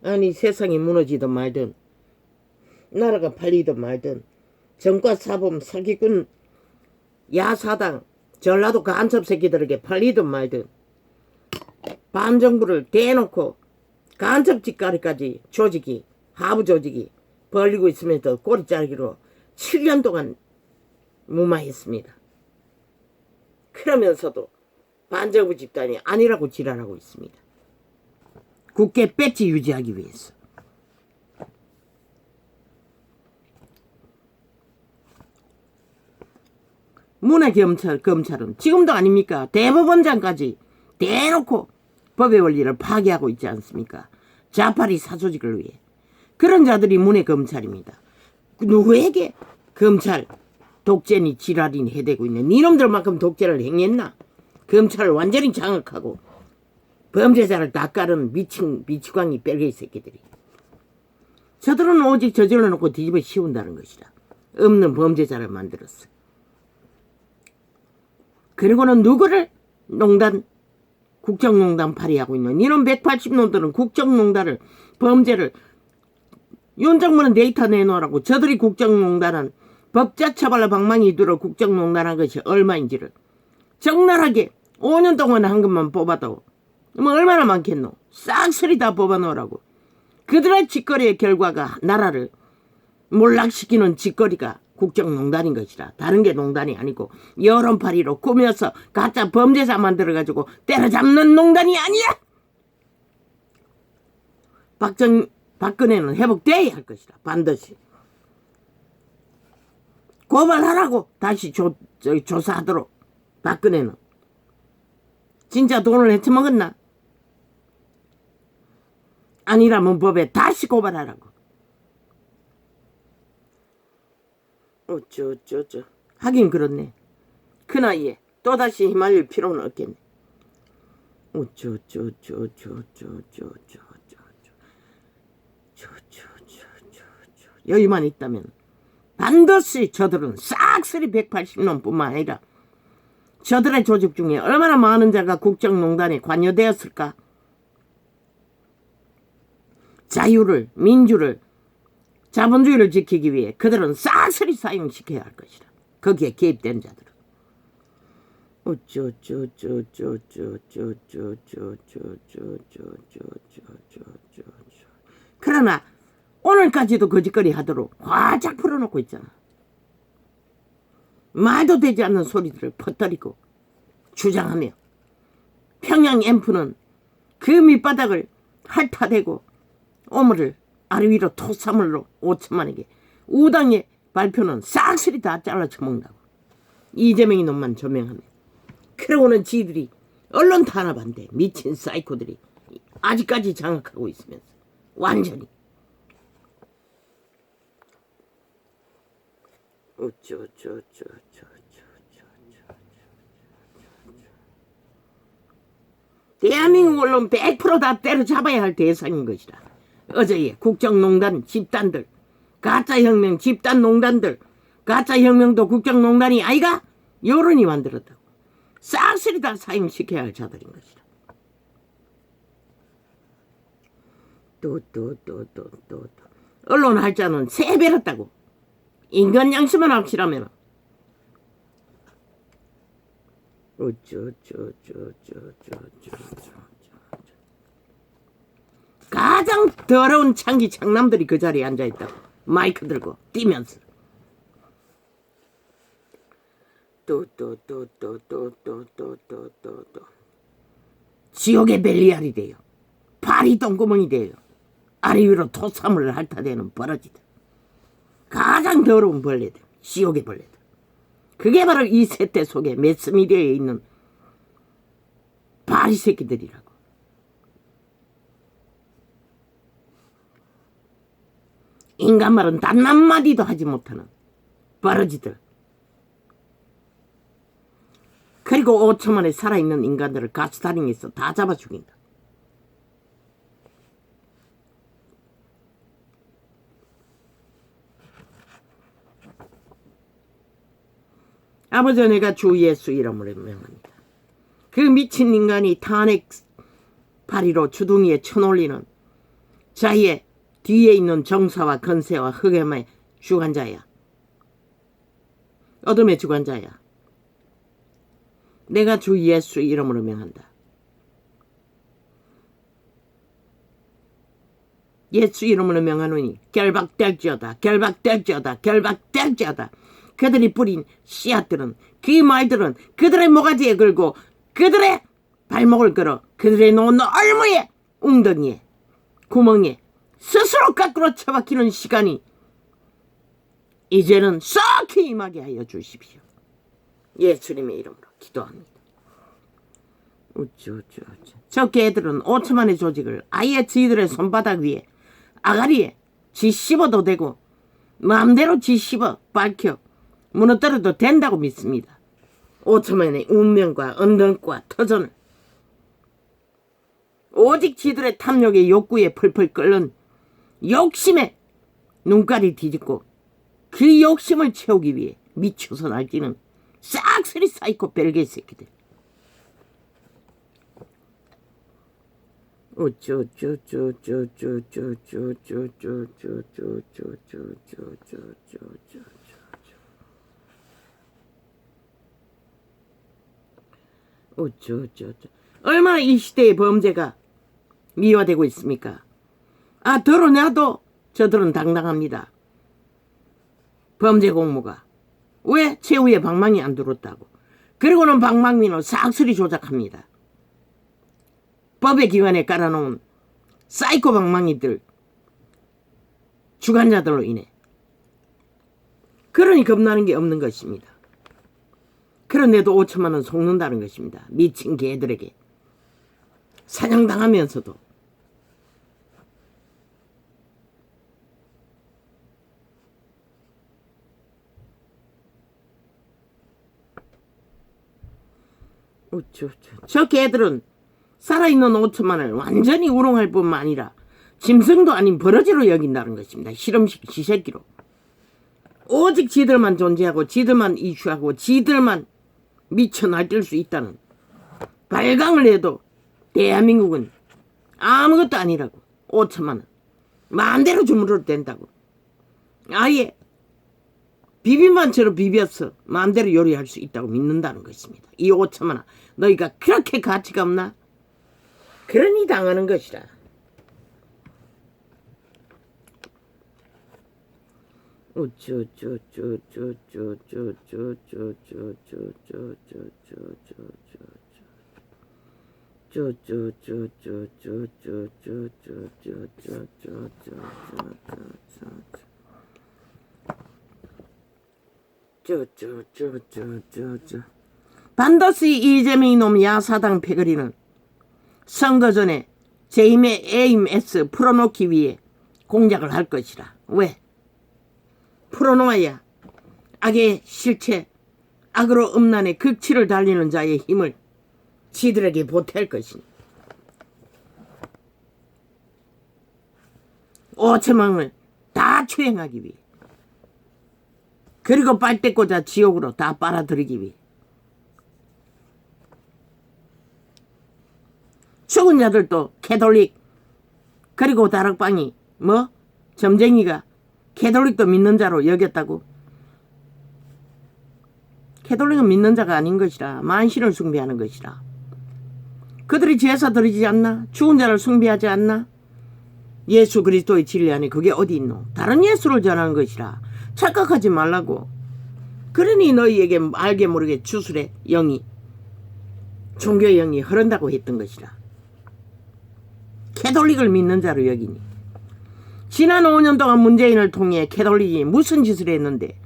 아니 세상이 무너지든 말든 나라가 팔리든 말든 정과사범 사기꾼 야사당 전라도 간첩 새끼들에게 팔리든 말든 반정부를 대놓고 간첩 짓거리까지 조직이 하부 조직이 벌리고 있으면서 꼬리 자르기로 7년 동안 무마했습니다. 그러면서도 반정부 집단이 아니라고 지랄하고 있습니다. 국회 배치 유지하기 위해서. 문의 검찰은 지금도 아닙니까? 대법원장까지 대놓고 법의 원리를 파괴하고 있지 않습니까? 자파리 사조직을 위해. 그런 자들이 문의 검찰입니다. 누구에게 검찰 독재니 지랄이니 해대고 있는 니놈들만큼 독재를 행했나? 검찰을 완전히 장악하고 범죄자를 낚아는 미치광이 뺄개이 새끼들이. 저들은 오직 저질러 놓고 뒤집어 씌운다는 것이다. 없는 범죄자를 만들었어. 그리고는 누구를 국정농단 발의하고 있는 이런 180놈들은 국정농단을 범죄를 윤정문은 데이터 내놓으라고. 저들이 국정농단한 법자처벌로 방망이 들어 국정농단한 것이 얼마인지를 적나라하게 5년 동안 한 것만 뽑아도 뭐 얼마나 많겠노. 싹쓸이 다 뽑아놓으라고. 그들의 짓거리의 결과가 나라를 몰락시키는 짓거리가 국정농단인 것이라. 다른 게 농단이 아니고 여론파리로 꾸며서 가짜 범죄자 만들어가지고 때려잡는 농단이 아니야. 박근혜는 회복돼야 할 것이라. 반드시 고발하라고. 다시 조사하도록. 박근혜는 진짜 돈을 헤쳐먹었나? 아니라면 법에 다시 고발하라고. 어쩌. 하긴 그렇네. 그 나이에 또다시 휘말릴 필요는 없겠네. 여기만 있다면 반드시 저들은 싹쓸이 180놈뿐만 아니라 저들의 조직 중에 얼마나 많은 자가 국정농단에 관여되었을까? 자유를, 민주를, 자본주의를 지키기 위해 그들은 싹쓸이 사용시켜야 할 것이다. 거기에 개입된 자들은. 그러나 오늘까지도 거짓거리 하도록 활짝 풀어놓고 있잖아. 말도 되지 않는 소리들을 퍼뜨리고 주장하며 평양 앰프는 그 밑바닥을 핥아대고 오물을 아래 위로 토사물로 5천만에게 우당의 발표는 싹쓸이 다 잘라쳐먹는다고. 이재명이 놈만 조명하면. 그러고는 지들이 언론 탄압한대. 미친 사이코들이 아직까지 장악하고 있으면서 완전히. 대한민국 언론 100% 때려 잡아야 할 대상인 것이다. 어제의 국정농단 집단들, 가짜혁명 집단농단들, 가짜혁명도 국정농단이 아이가? 여론이 만들었다고. 싹쓸이 다 사용시켜야 할 자들인 것이다. 또 언론 할자는 세배렸다고. 인간 양심만 확실하면 가장 더러운 창기 창남들이 그 자리에 앉아있다고. 마이크 들고 뛰면서 또 지옥의 벨리알이 돼요. 발이 똥구멍이 돼요. 아래 위로 토사물을 핥아대는 버러지들. 가장 더러운 벌레들, 지옥의 벌레들. 그게 바로 이 세대 속에 매스미디어에 있는 바리 새끼들이라고. 인간 말은 단 한마디도 하지 못하는 버러지들. 그리고 5초 만에 살아있는 인간들을 가스타링해서 다 잡아 죽인다. 아버지, 내가 주 예수 이름으로 명합니다. 그 미친 인간이 탄핵 파리로 주둥이에 쳐놀리는 자의 뒤에 있는 정사와 건세와 흑암의 주관자야. 어둠의 주관자야. 내가 주 예수 이름으로 명한다. 예수 이름으로 명하노니 결박될지어다. 결박될지어다. 결박될지어다. 그들이 뿌린 씨앗들은, 그 말들은 그들의 모가지에 걸고 그들의 발목을 걸어 그들의 놓은 얼무에 웅덩이에 구멍에 스스로 거꾸로 처박히는 시간이 이제는 썩히 임하게 하여 주십시오. 예수님의 이름으로 기도합니다. 저 개들은 5천만의 조직을 아예 저희들의 손바닥 위에 아가리에 지 씹어도 되고 마음대로 지 씹어 밝혀 무너뜨려도 된다고 믿습니다. 5천만의 운명과 언덕과 터전을 오직 지들의 탐욕의 욕구에 펄펄 끓는 욕심에 눈깔이 뒤집고 그 욕심을 채우기 위해 미쳐서 날뛰는 싹쓸이 사이코 벨개 새끼들. 얼마나 이 시대의 범죄가 미화되고 있습니까? 드러내도 저들은 당당합니다. 범죄 공모가. 왜 최후의 방망이 안 들었다고. 그리고는 방망이는 싹쓸이 조작합니다. 법의 기관에 깔아놓은 사이코 방망이들, 주관자들로 인해. 그러니 겁나는 게 없는 것입니다. 그런데도 5천만 원 속는다는 것입니다. 미친 개들에게. 사냥당하면서도. 저 개들은 살아있는 5천만을 완전히 우롱할 뿐만 아니라 짐승도 아닌 버러지로 여긴다는 것입니다. 실험식 지새끼로. 오직 지들만 존재하고 지들만 이슈하고 지들만 미쳐 날뛸 수 있다는 발광을 해도 대한민국은 아무것도 아니라고. 5천만 원 마음대로 주물러도 된다고. 아예 비빔반처럼 비벼서 마음대로 요리할 수 있다고 믿는다는 것입니다. 이 5천만 원 너희가 그렇게 가치가 없나? 그러니 당하는 것이라. 반드시 이재명 이놈 야사당 패거리는 선거 전에 재임의 AMS 풀어놓기 위해 공작을 할 것이라. 왜? 풀어놓아야 악의 실체, 악으로 음란의 극치를 달리는 자의 힘을 지들에게 보탤 것이니 5천만 원을 다 추행하기 위해, 그리고 빨대 꽂아 지옥으로 다 빨아들이기 위해. 죽은 자들도 캐톨릭, 그리고 다락방이 점쟁이가 캐톨릭도 믿는 자로 여겼다고. 캐톨릭은 믿는 자가 아닌 것이라. 만신을 숭배하는 것이라. 그들이 제사 드리지 않나? 죽은 자를 숭배하지 않나? 예수 그리스도의 진리 안에 그게 어디 있노? 다른 예수를 전하는 것이라. 착각하지 말라고. 그러니 너희에게 알게 모르게 주술의 영이, 종교의 영이 흐른다고 했던 것이라. 캐톨릭을 믿는 자로 여기니. 지난 5년 동안 문재인을 통해 캐톨릭이 무슨 짓을 했는데,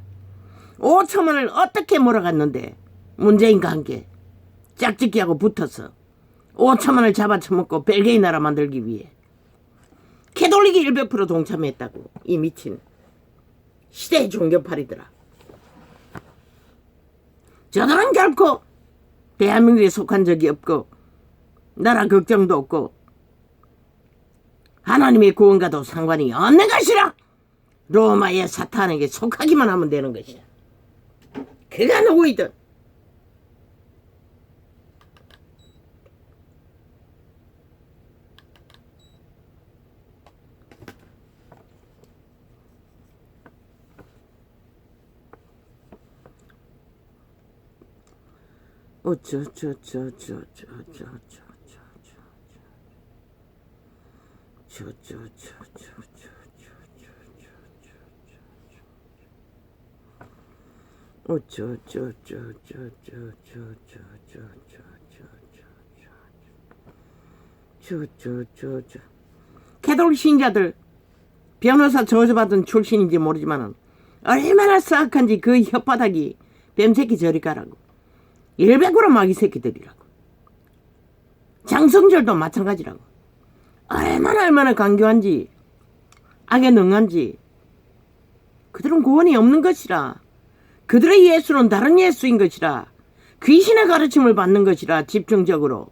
5천만 원을 어떻게 몰아갔는데, 문재인과 함께 짝짓기하고 붙어서 5천만 원을 잡아쳐먹고 벨기에 나라 만들기 위해 캐톨릭이 100% 동참했다고. 이 미친 시대의 종교팔이더라. 저들은 결코 대한민국에 속한 적이 없고 나라 걱정도 없고 하나님의 구원과도 상관이 없는 것이라. 로마의 사탄에게 속하기만 하면 되는 것이야. 그가 누구이든. 캐톨릭 신자들 변호사 저주받은 출신인지 모르지만 얼마나 싹한지 그 혓바닥이 뱀새끼 저리 가라고. 100% 마귀 새끼들이라고. 장성절도 마찬가지라고. 얼마나 강교한지, 악에 능한지. 그들은 구원이 없는 것이라. 그들의 예수는 다른 예수인 것이라. 귀신의 가르침을 받는 것이라. 집중적으로.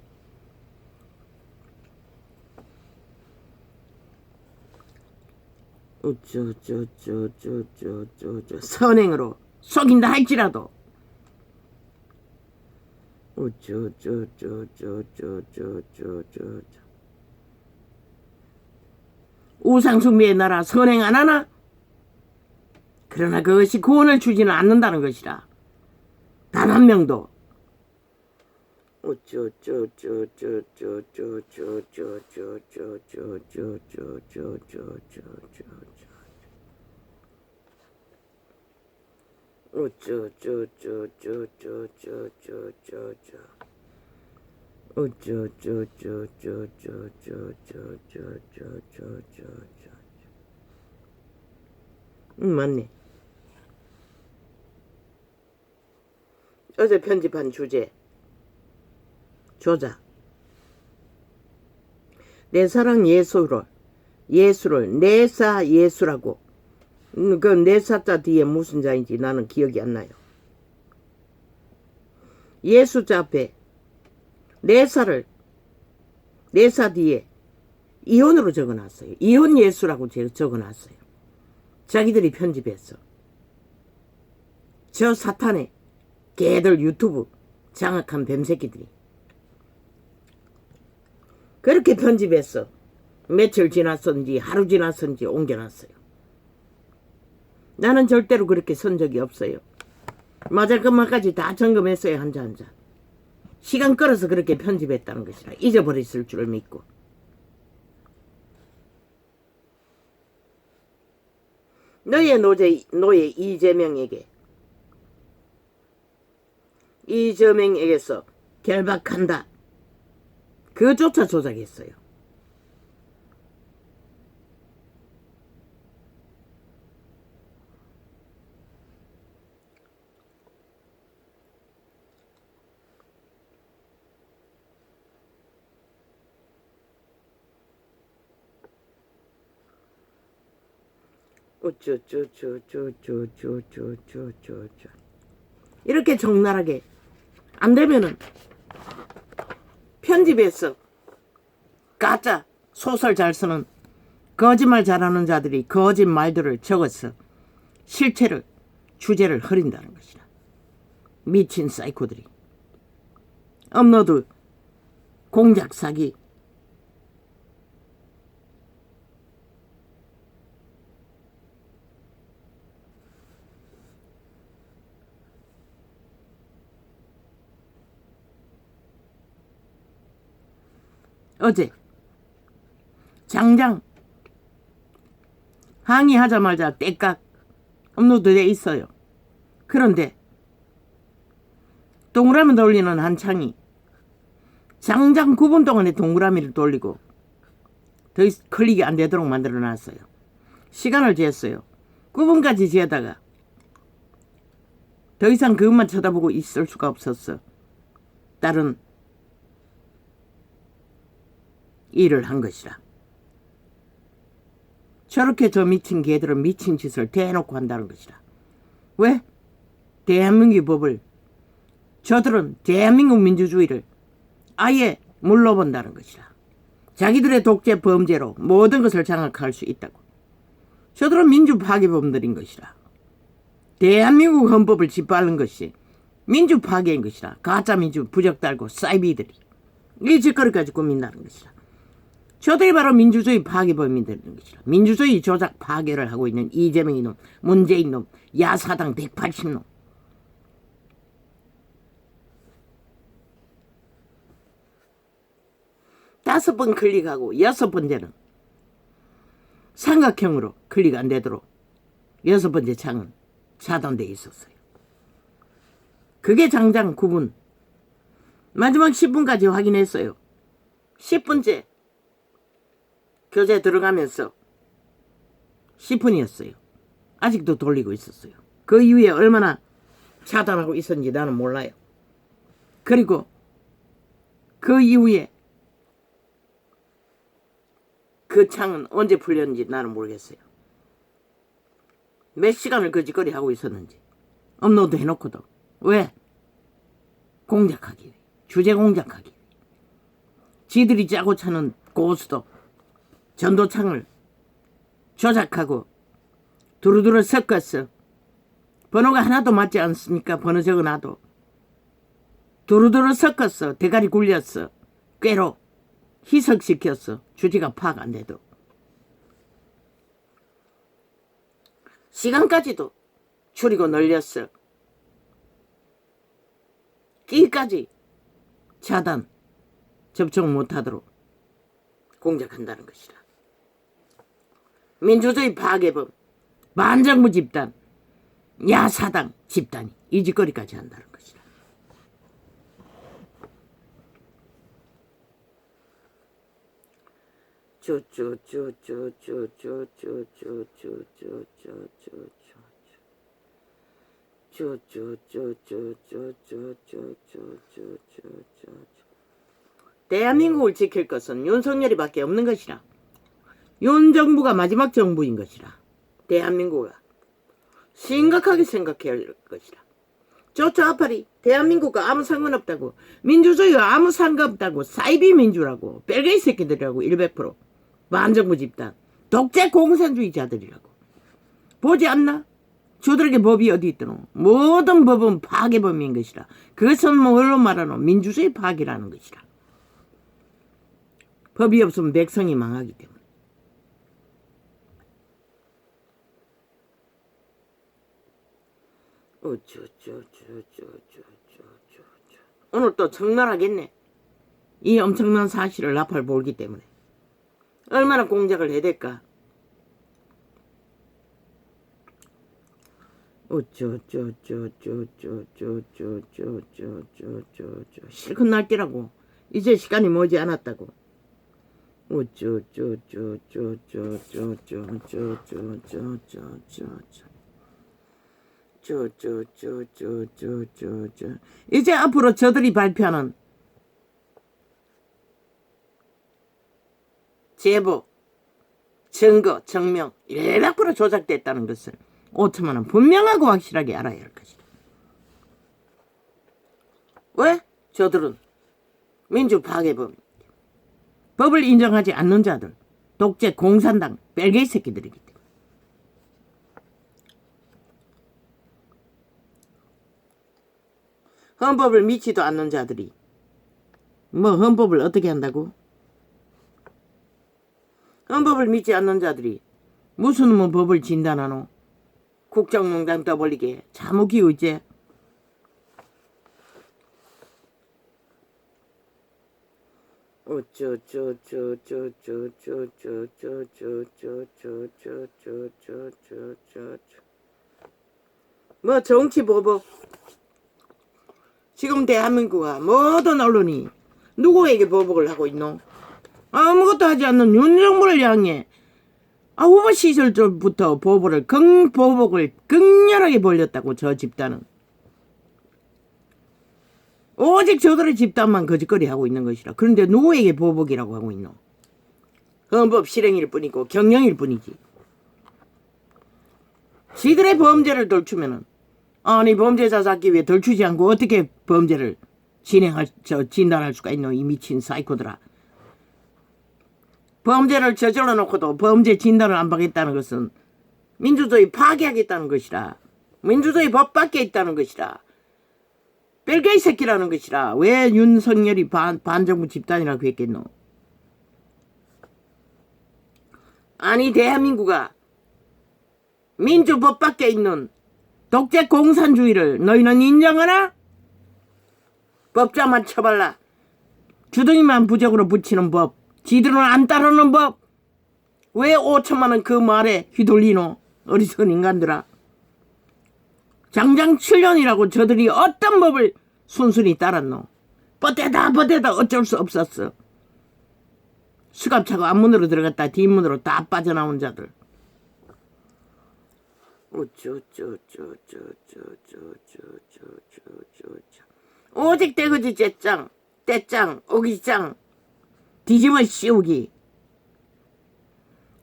선행으로 속인다 할지라도 우상숭배의 나라 선행 안 하나? 그러나 그것이 구원을 주지는 않는다는 것이라. 단 한 명도. 맞네. 어제 편집한 주제 조자. 내 사랑 예수를 내사 예수라고. 그 내사자 뒤에 무슨 자인지 나는 기억이 안 나요. 예수자 앞에 내사를 내사 뒤에 이혼으로 적어놨어요. 이혼 예수라고 적어놨어요. 자기들이 편집했어. 저 사탄의 개들 유튜브 장악한 뱀새끼들이. 그렇게 편집했어. 며칠 지났었는지 하루 지났었는지 옮겨놨어요. 나는 절대로 그렇게 선 적이 없어요. 맞을 것만까지 다 점검했어요. 한자 시간 끌어서 그렇게 편집했다는 것이라. 잊어버렸을 줄 믿고. 너의 노예 이재명에게서 결박한다. 그조차 조작했어요. 이렇게 적나라하게 안 되면은 편집해서 가짜 소설 잘 쓰는 거짓말 잘하는 자들이 거짓말들을 적어서 실체를 주제를 흐린다는 것이다. 미친 사이코들이. 업로드 공작 사기. 어제 장장 항의하자마자 떼깍 업로드돼 있어요. 그런데 동그라미 돌리는 한창이 장장 9분 동안에 동그라미를 돌리고 더 클릭이 안 되도록 만들어놨어요. 시간을 쟀어요. 9분까지 재다가 더 이상 그것만 쳐다보고 있을 수가 없었어. 다른 일을 한 것이라. 저렇게 저 미친 개들은 미친 짓을 대놓고 한다는 것이라. 왜? 대한민국 법을, 저들은 대한민국 민주주의를 아예 물러본다는 것이라. 자기들의 독재 범죄로 모든 것을 장악할 수 있다고. 저들은 민주 파괴범들인 것이라. 대한민국 헌법을 짓밟는 것이 민주 파괴인 것이라. 가짜 민주 부적 달고 사이비들이 이 짓거리까지 꾸민다는 것이라. 저들이 바로 민주주의 파괴범인들인 것이라. 민주주의 조작 파괴를 하고 있는 이재명 이놈, 문재인 놈, 야사당 180놈. 다섯 번 클릭하고 여섯 번째는 삼각형으로 클릭 안 되도록 여섯 번째 창은 차단되어 있었어요. 그게 장장 9분. 마지막 10분까지 확인했어요. 10분째 교재 들어가면서 10분이었어요. 아직도 돌리고 있었어요. 그 이후에 얼마나 차단하고 있었는지 나는 몰라요. 그리고 그 이후에 그 창은 언제 풀렸는지 나는 모르겠어요. 몇 시간을 그 짓거리 하고 있었는지. 업로드 해놓고도. 왜? 공작하기 위해. 주제 공작하기 위해. 지들이 짜고 차는 고스톱 전도창을 조작하고 두루두루 섞었어. 번호가 하나도 맞지 않습니까? 번호 적어놔도. 두루두루 섞었어. 대가리 굴렸어. 꾀로 희석시켰어. 주제가 파악 안 돼도. 시간까지도 줄이고 늘렸어. 끼까지 차단, 접촉 못하도록 공작한다는 것이라. 민주주의 파괴범, 반정부 집단, 야사당 집단이 이 짓거리까지 한다는 것이라. 대한민국을 지킬 것은 윤석열이밖에 없는 것이라. 윤 정부가 마지막 정부인 것이라. 대한민국가 심각하게 생각해야 할 것이라. 저 좌파리 대한민국과 아무 상관없다고, 민주주의와 아무 상관없다고, 사이비 민주라고, 벨게이 새끼들이라고 100%. 반정부 집단, 독재 공산주의자들이라고. 보지 않나? 저들에게 법이 어디 있더노? 모든 법은 파괴범인 것이라. 그것은 뭘로 말하노? 민주주의 파괴라는 것이라. 법이 없으면 백성이 망하기 때문에. 오늘 또 적나라하겠네. 이 엄청난 사실을 나팔 몰기 때문에. 얼마나 공작을 해야 될까? 실컷 날뛰라고. 이제 시간이 머지 않았다고. 이제 앞으로 저들이 발표하는 제보, 증거, 증명 100% 조작됐다는 것을 5천만 원 분명하고 확실하게 알아야 할 것이다. 왜? 저들은 민주 파괴범, 법을 인정하지 않는 자들, 독재, 공산당, 벨게이 새끼들이기 때문에. 헌법을 믿지도 않는 자들이 뭐 헌법을 어떻게 한다고? 헌법을 믿지 않는 자들이 무슨 뭐 법을 진단하노? 국정농단 떠벌리게 자무기우제. 뭐 정치 보복. 지금 대한민국과 모든 언론이 누구에게 보복을 하고 있노? 아무것도 하지 않는 윤석열을 향해 후보 시절부터 보복을 극렬하게 벌렸다고. 저 집단은 오직 저들의 집단만 거짓거리 하고 있는 것이라. 그런데 누구에게 보복이라고 하고 있노? 헌법 실행일 뿐이고 경영일 뿐이지. 지들의 범죄를 덜추면은 아니 범죄자 잡기 위해 덜추지 않고 어떻게 범죄를 진단할 수가 있노? 이 미친 사이코들아. 범죄를 저질러 놓고도 범죄 진단을 안 받겠다는 것은 민주주의 파괴하겠다는 것이라. 민주주의 법 밖에 있다는 것이라. 벨게이 새끼라는 것이라. 왜 윤석열이 반정부 집단이라고 했겠노? 아니 대한민국아 민주법 밖에 있는 독재 공산주의를 너희는 인정하나? 법자만 쳐발라. 주둥이만 부적으로 붙이는 법. 지들은 안 따르는 법. 왜 5천만 원 그 말에 휘둘리노? 어리석은 인간들아. 장장 7년이라고 저들이 어떤 법을 순순히 따랐노? 뻗대다 어쩔 수 없었어. 수갑차고 앞문으로 들어갔다 뒷문으로 다 빠져나온 자들. 오직 대거지 떼짱 오기짱 뒤집어 씌우기,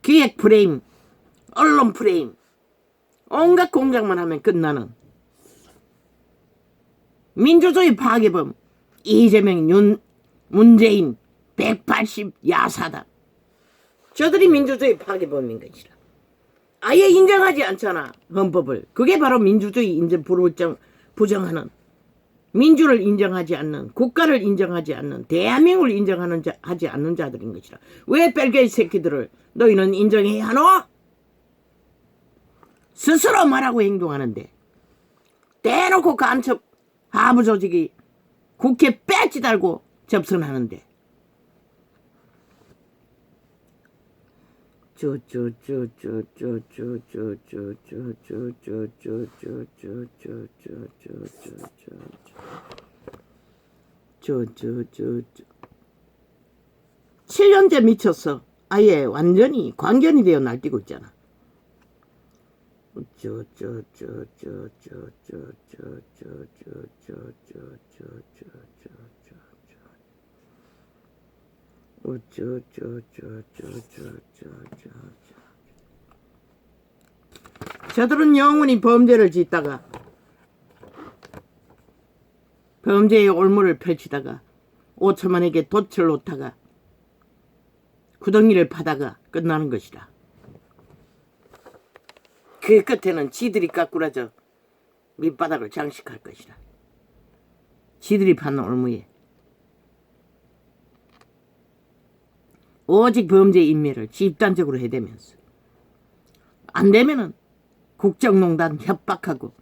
기획 프레임, 언론 프레임, 온갖 공작만 하면 끝나는 민주주의 파괴범 이재명, 문재인 180 야사다. 저들이 민주주의 파괴범인 것이라. 아예 인정하지 않잖아 헌법을. 그게 바로 민주주의 인정 부정하는, 민주를 인정하지 않는, 국가를 인정하지 않는, 대한민국을 하지 않는 자들인 것이라. 왜 벨게이 새끼들을 너희는 인정해야 하노? 스스로 말하고 행동하는데 대놓고 간첩 하부 조직이 국회 배지 달고 접선하는데 칠 년째 미쳤어. 아예 완전히 광견이 되어 날뛰고 있잖아. 저들은 영원히 범죄를 짓다가 범죄의 올무를 펼치다가 5천만에게 돛을 놓다가 구덩이를 파다가 끝나는 것이다. 그 끝에는 지들이 까꾸라져 밑바닥을 장식할 것이라. 지들이 파는 올무에 오직 범죄 인멸을 집단적으로 해대면서 안 되면은 국정농단 협박하고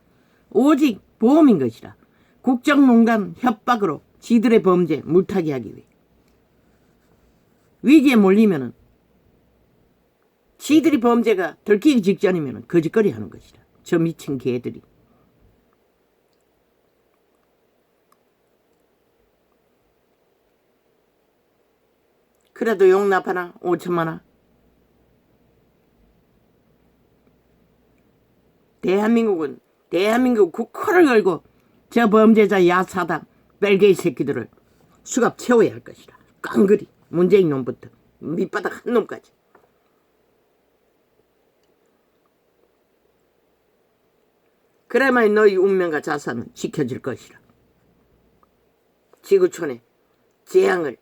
오직 보험인 것이라. 국정농단 협박으로 지들의 범죄 물타기 하기 위해 위기에 몰리면은 지들이 범죄가 들키기 직전이면은 거짓거리 하는 것이라. 저 미친 개들이. 그래도 용납하나? 5천만원? 대한민국 국호를 걸고 저 범죄자 야사당 벨게이 새끼들을 수갑 채워야 할 것이라. 깡그리 문재인 놈부터 밑바닥 한 놈까지. 그래야만 너희 운명과 자산은 지켜질 것이라. 지구촌의 재앙을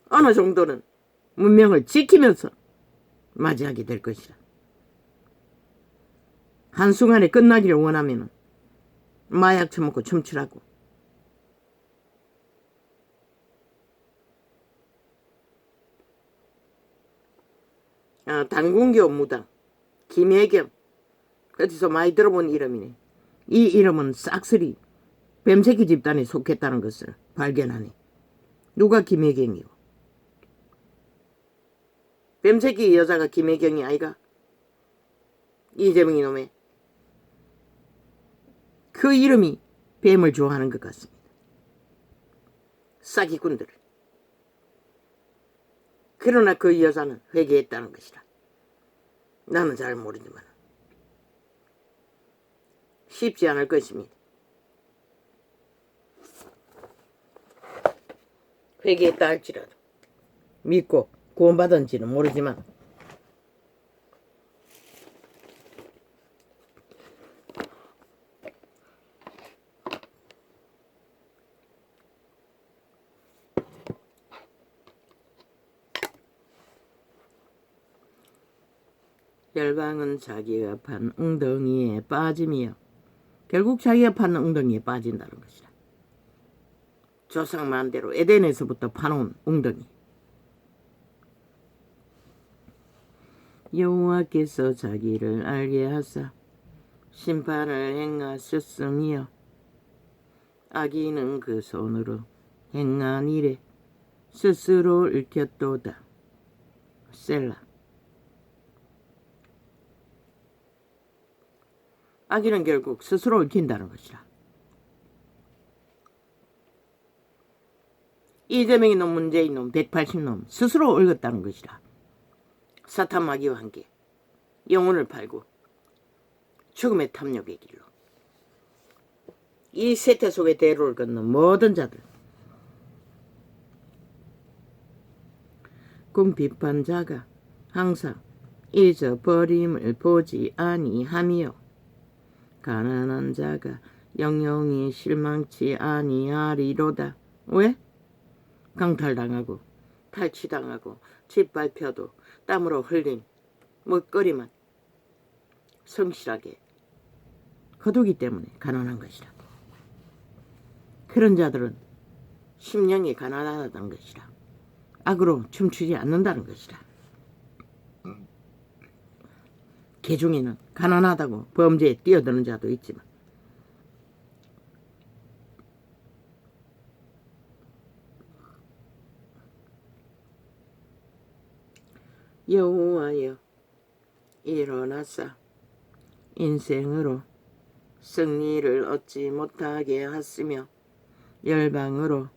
어느 정도는 문명을 지키면서 맞이하게 될 것이라. 한순간에 끝나기를 원하면 마약 처먹고 춤추라고. 당군교 무당 김혜경, 어디서 많이 들어본 이름이네. 이 이름은 싹쓸이 뱀새끼 집단에 속했다는 것을 발견하네. 누가 김혜경이요? 뱀새끼 여자가 김혜경이 아이가? 이재명이 놈의 그 이름이 뱀을 좋아하는 것 같습니다. 사기꾼들. 그러나 그 여자는 회개했다는 것이라. 나는 잘 모르지만 쉽지 않을 것입니다. 회개했다 할지라도 믿고 구원받은지는 모르지만 열방은 자기가 판 웅덩이에 빠짐이요. 결국 자기가 파는 웅덩이에 빠진다는 것이다. 조상만대로 에덴에서부터 파놓은 웅덩이. 여호와께서 자기를 알게 하사 심판을 행하셨으며 악인은 그 손으로 행한 일에 스스로 얽혔도다. 셀라. 악인은 결국 스스로 얽힌다는 것이라. 이재명이 놈, 문재인 놈, 180놈 스스로 얽었다는 것이라. 사탄 마귀와 함께 영혼을 팔고 죽음의 탐욕의 길로 이 세태 속의 대로를 걷는 모든 자들, 궁핍한 자가 항상 잊어버림을 보지 아니하며 가난한 자가 영영이 실망치 아니하리로다. 왜? 강탈당하고 탈취당하고 짓밟혀도 땀으로 흘린 먹거리만 성실하게 거두기 때문에 가난한 것이라. 그런 자들은 심령이 가난하다는 것이라. 악으로 춤추지 않는다는 것이라. 개 중에는 가난하다고 범죄에 뛰어드는 자도 있지만 여호와여 일어나사 인생으로 승리를 얻지 못하게 하시며 열방으로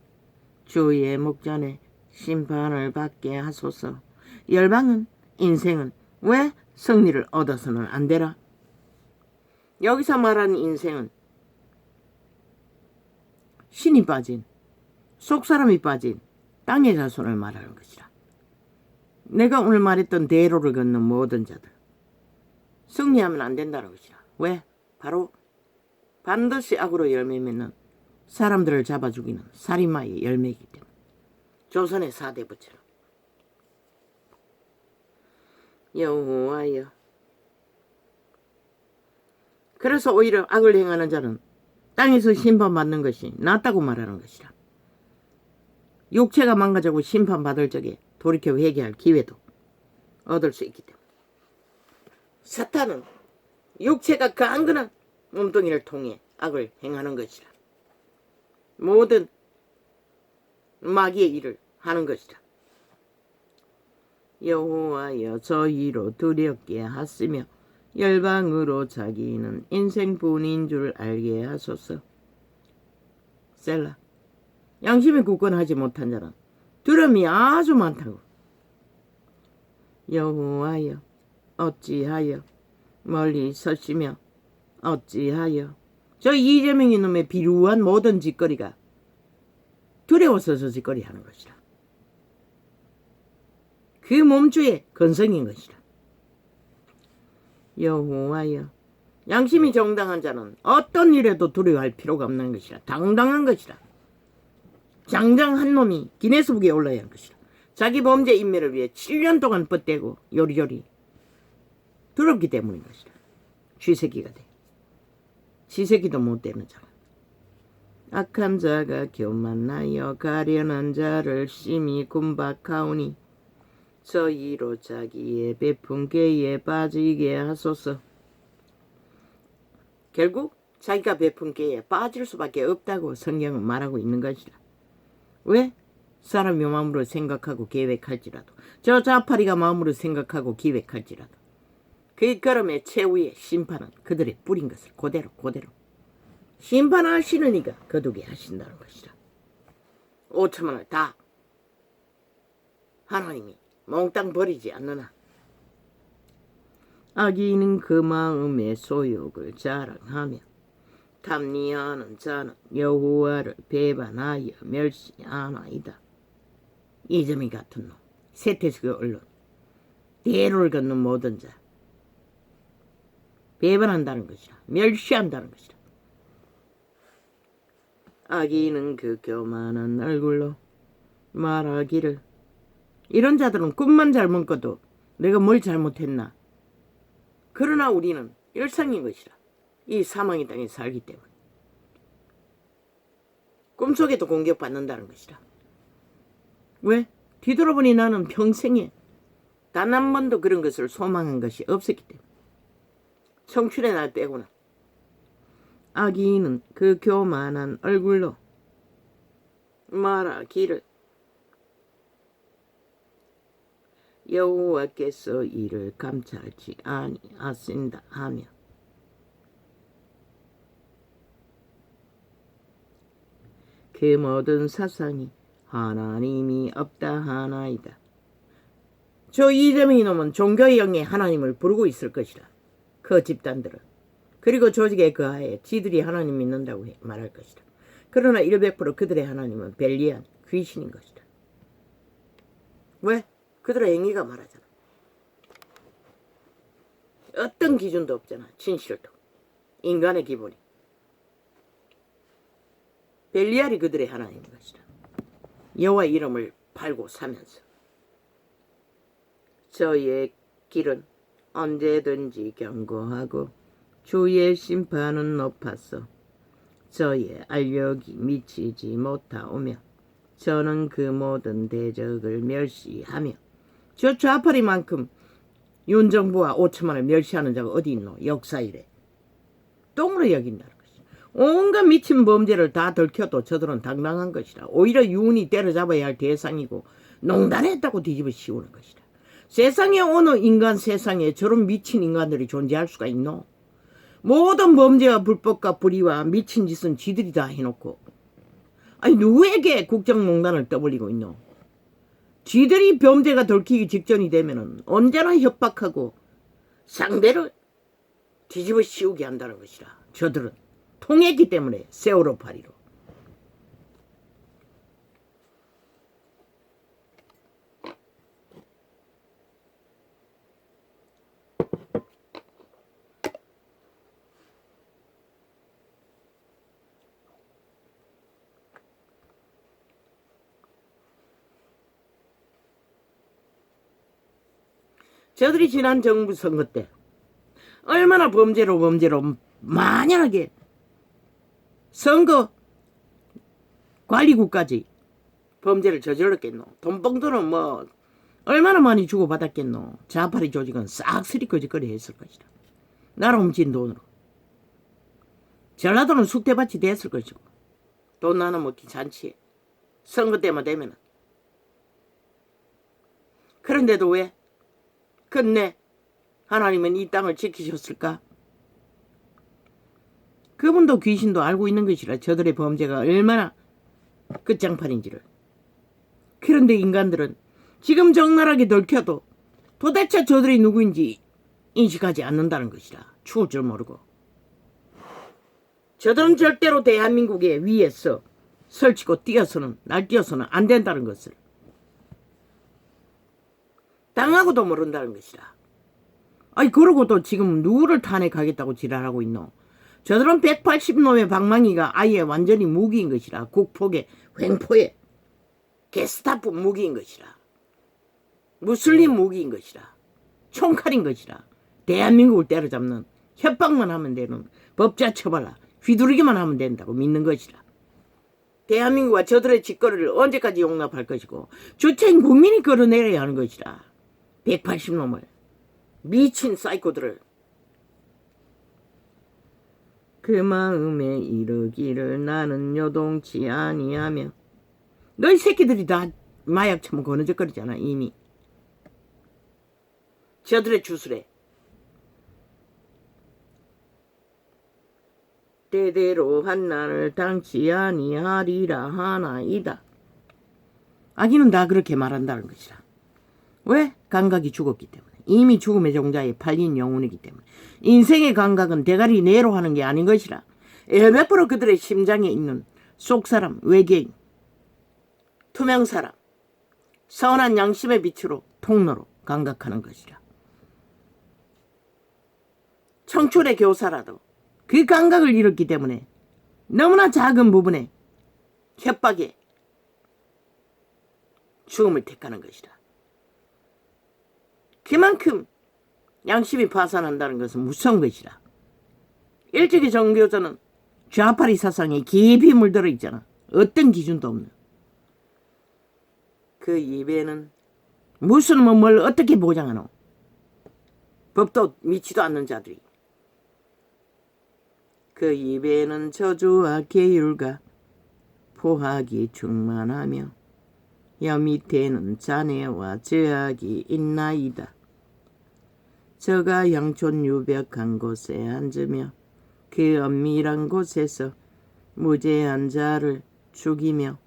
주의 목전에 심판을 받게 하소서. 열방은 인생은 왜 승리를 얻어서는 안 되라? 여기서 말하는 인생은 신이 빠진 속사람이 빠진 땅의 자손을 말하는 것이라. 내가 오늘 말했던 대로를 걷는 모든 자들 승리하면 안 된다는 것이라. 왜? 바로 반드시 악으로 열매 맺는 사람들을 잡아 죽이는 살인마의 열매이기 때문에. 조선의 4대 부처럼 여호와여 그래서 오히려 악을 행하는 자는 땅에서 심판받는 것이 낫다고 말하는 것이라. 육체가 망가지고 심판받을 적에 돌이켜 회개할 기회도 얻을 수 있기 때문에 사탄은 육체가 강건한 몸뚱이를 통해 악을 행하는 것이라. 모든 마귀의 일을 하는 것이라. 여호와여 저희로 두렵게 하시며 열방으로 자기는 인생뿐인 줄 알게 하소서. 셀라. 양심에 굳건하지 못한 자는 두려움이 아주 많다고. 여호와여 어찌하여 멀리 서시며 어찌하여 저 이재명 이놈의 비루한 모든 짓거리가 두려워서 저 짓거리 하는 것이라. 그 몸주의 근성인 것이라. 여호와여 양심이 정당한 자는 어떤 일에도 두려워할 필요가 없는 것이라. 당당한 것이라. 장장한 놈이 기네스북에 올라야 할 것이라. 자기 범죄 인멸을 위해 7년 동안 뻗대고 요리요리 두렵기 때문인 것이라. 쥐새끼가 돼. 쥐새끼도 못 되는 자라. 악한 자가 교만하여 가련한 자를 심히 군박하오니 저희로 자기의 베푼 꾀에 빠지게 하소서. 결국 자기가 베푼 꾀에 빠질 수밖에 없다고 성경은 말하고 있는 것이라. 왜? 사람이 마음으로 생각하고 계획할지라도 저 자파리가 마음으로 생각하고 기획할지라도 그 걸음의 최후의 심판은 그들의 뿌린 것을 그대로 심판하시는 이가 거두게 하신다는 것이라. 5천만을 다 하나님이 몽땅 버리지 않느나 악인은 그 마음의 소욕을 자랑하며 탐리하는 자는 여호와를 배반하여 멸시하나이다. 이점이 같은 놈, 세태식의 언론, 대로를 걷는 모든 자 배반한다는 것이라. 멸시한다는 것이라. 악인은 그 교만한 얼굴로 말하기를 이런 자들은 꿈만 잘못 꿔도 내가 뭘 잘못했나. 그러나 우리는 일상인 것이라. 이 사망의 땅에 살기 때문에 꿈속에도 공격받는다는 것이라. 왜? 뒤돌아보니 나는 평생에 단 한 번도 그런 것을 소망한 것이 없었기 때문에. 청춘의 날 빼고는. 악인은 그 교만한 얼굴로 말하기를 여호와께서 이를 감찰지 아니하신다 하며 그 모든 사상이 하나님이 없다 하나이다. 저 이재명이 놈은 종교의 영에 하나님을 부르고 있을 것이라. 그 집단들은. 그리고 조직의 그 하에 지들이 하나님 믿는다고 말할 것이라. 그러나 100% 그들의 하나님은 벨리안 귀신인 것이라. 왜? 그들의 행위가 말하잖아. 어떤 기준도 없잖아. 진실도. 인간의 기본이. 벨리알이 그들의 하나님인 것이라. 여호와 이름을 팔고 사면서 저의 길은 언제든지 견고하고 주의 심판은 높아서 저의 알력이 미치지 못하오며 저는 그 모든 대적을 멸시하며 저 좌파리만큼 윤정부와 5천만을 멸시하는 자가 어디 있노? 역사이래. 똥으로 여긴다는 것이다. 온갖 미친 범죄를 다 들켜도 저들은 당당한 것이라. 오히려 유은이 때려잡아야 할 대상이고 농단했다고 뒤집어 씌우는 것이다. 세상에 어느 인간 세상에 저런 미친 인간들이 존재할 수가 있노? 모든 범죄와 불법과 불의와 미친 짓은 지들이 다 해놓고 아니 누구에게 국정농단을 떠벌리고 있노? 지들이 범죄가 들키기 직전이 되면은 언제나 협박하고 상대를 뒤집어 씌우게 한다는 것이라. 저들은 통했기 때문에 세월호 파리로. 저들이 지난 정부 선거 때 얼마나 범죄로 만연하게 선거 관리국까지 범죄를 저질렀겠노. 돈봉투는 뭐 얼마나 많이 주고받았겠노. 자파리 조직은 싹쓸이 거짓거리 했을 것이다. 나라 훔친 돈으로. 전라도는 숙대밭이 됐을 것이고 돈 나눠 먹기 잔치에 선거 때만 되면은. 그런데도 왜 끝내 하나님은 이 땅을 지키셨을까? 그분도 귀신도 알고 있는 것이라 저들의 범죄가 얼마나 끝장판인지를. 그런데 인간들은 지금 적나라하게 들켜도 도대체 저들이 누구인지 인식하지 않는다는 것이라. 추울 줄 모르고. 저들은 절대로 대한민국의 위에서 설치고 날뛰어서는 안 된다는 것을 당하고도 모른다는 것이라. 아니 그러고도 지금 누구를 탄핵하겠다고 지랄하고 있노. 저들은 180놈의 방망이가 아예 완전히 무기인 것이라. 국폭에 횡포에 게스타프 무기인 것이라. 무슬림 무기인 것이라. 총칼인 것이라. 대한민국을 때려잡는 협박만 하면 되는 법자 처벌라. 휘두르기만 하면 된다고 믿는 것이라. 대한민국과 저들의 짓거리를 언제까지 용납할 것이고 주체인 국민이 끌어내려야 하는 것이라. 180놈을 미친 사이코들을. 그 마음에 이르기를 나는 요동치 아니하며. 너희 새끼들이 다 마약 처먹고 거느적거리잖아 이미. 저들의 주술에 때대로 한나를 당치 아니하리라 하나이다. 아기는 다 그렇게 말한다는 것이라. 왜? 감각이 죽었기 때문에. 이미 죽음의 종자에 팔린 영혼이기 때문에. 인생의 감각은 대가리 내로 하는 게 아닌 것이라. 100% 그들의 심장에 있는 속사람, 외계인, 투명사람, 선한 양심의 빛으로 통로로 감각하는 것이라. 청춘의 교사라도 그 감각을 잃었기 때문에 너무나 작은 부분에 협박에 죽음을 택하는 것이라. 그만큼 양심이 파산한다는 것은 무서운 것이라. 일찍이 정교조는 좌파리 사상에 깊이 물들어 있잖아. 어떤 기준도 없는. 그 입에는 무슨 뭘 어떻게 보장하노. 법도 미치도 않는 자들이. 그 입에는 저주와 계율과 포악이 충만하며 여 밑에는 잔해와 죄악이 있나이다. 저가 양촌 유벽한 곳에 앉으며 그 엄밀한 곳에서 무죄한 자를 죽이며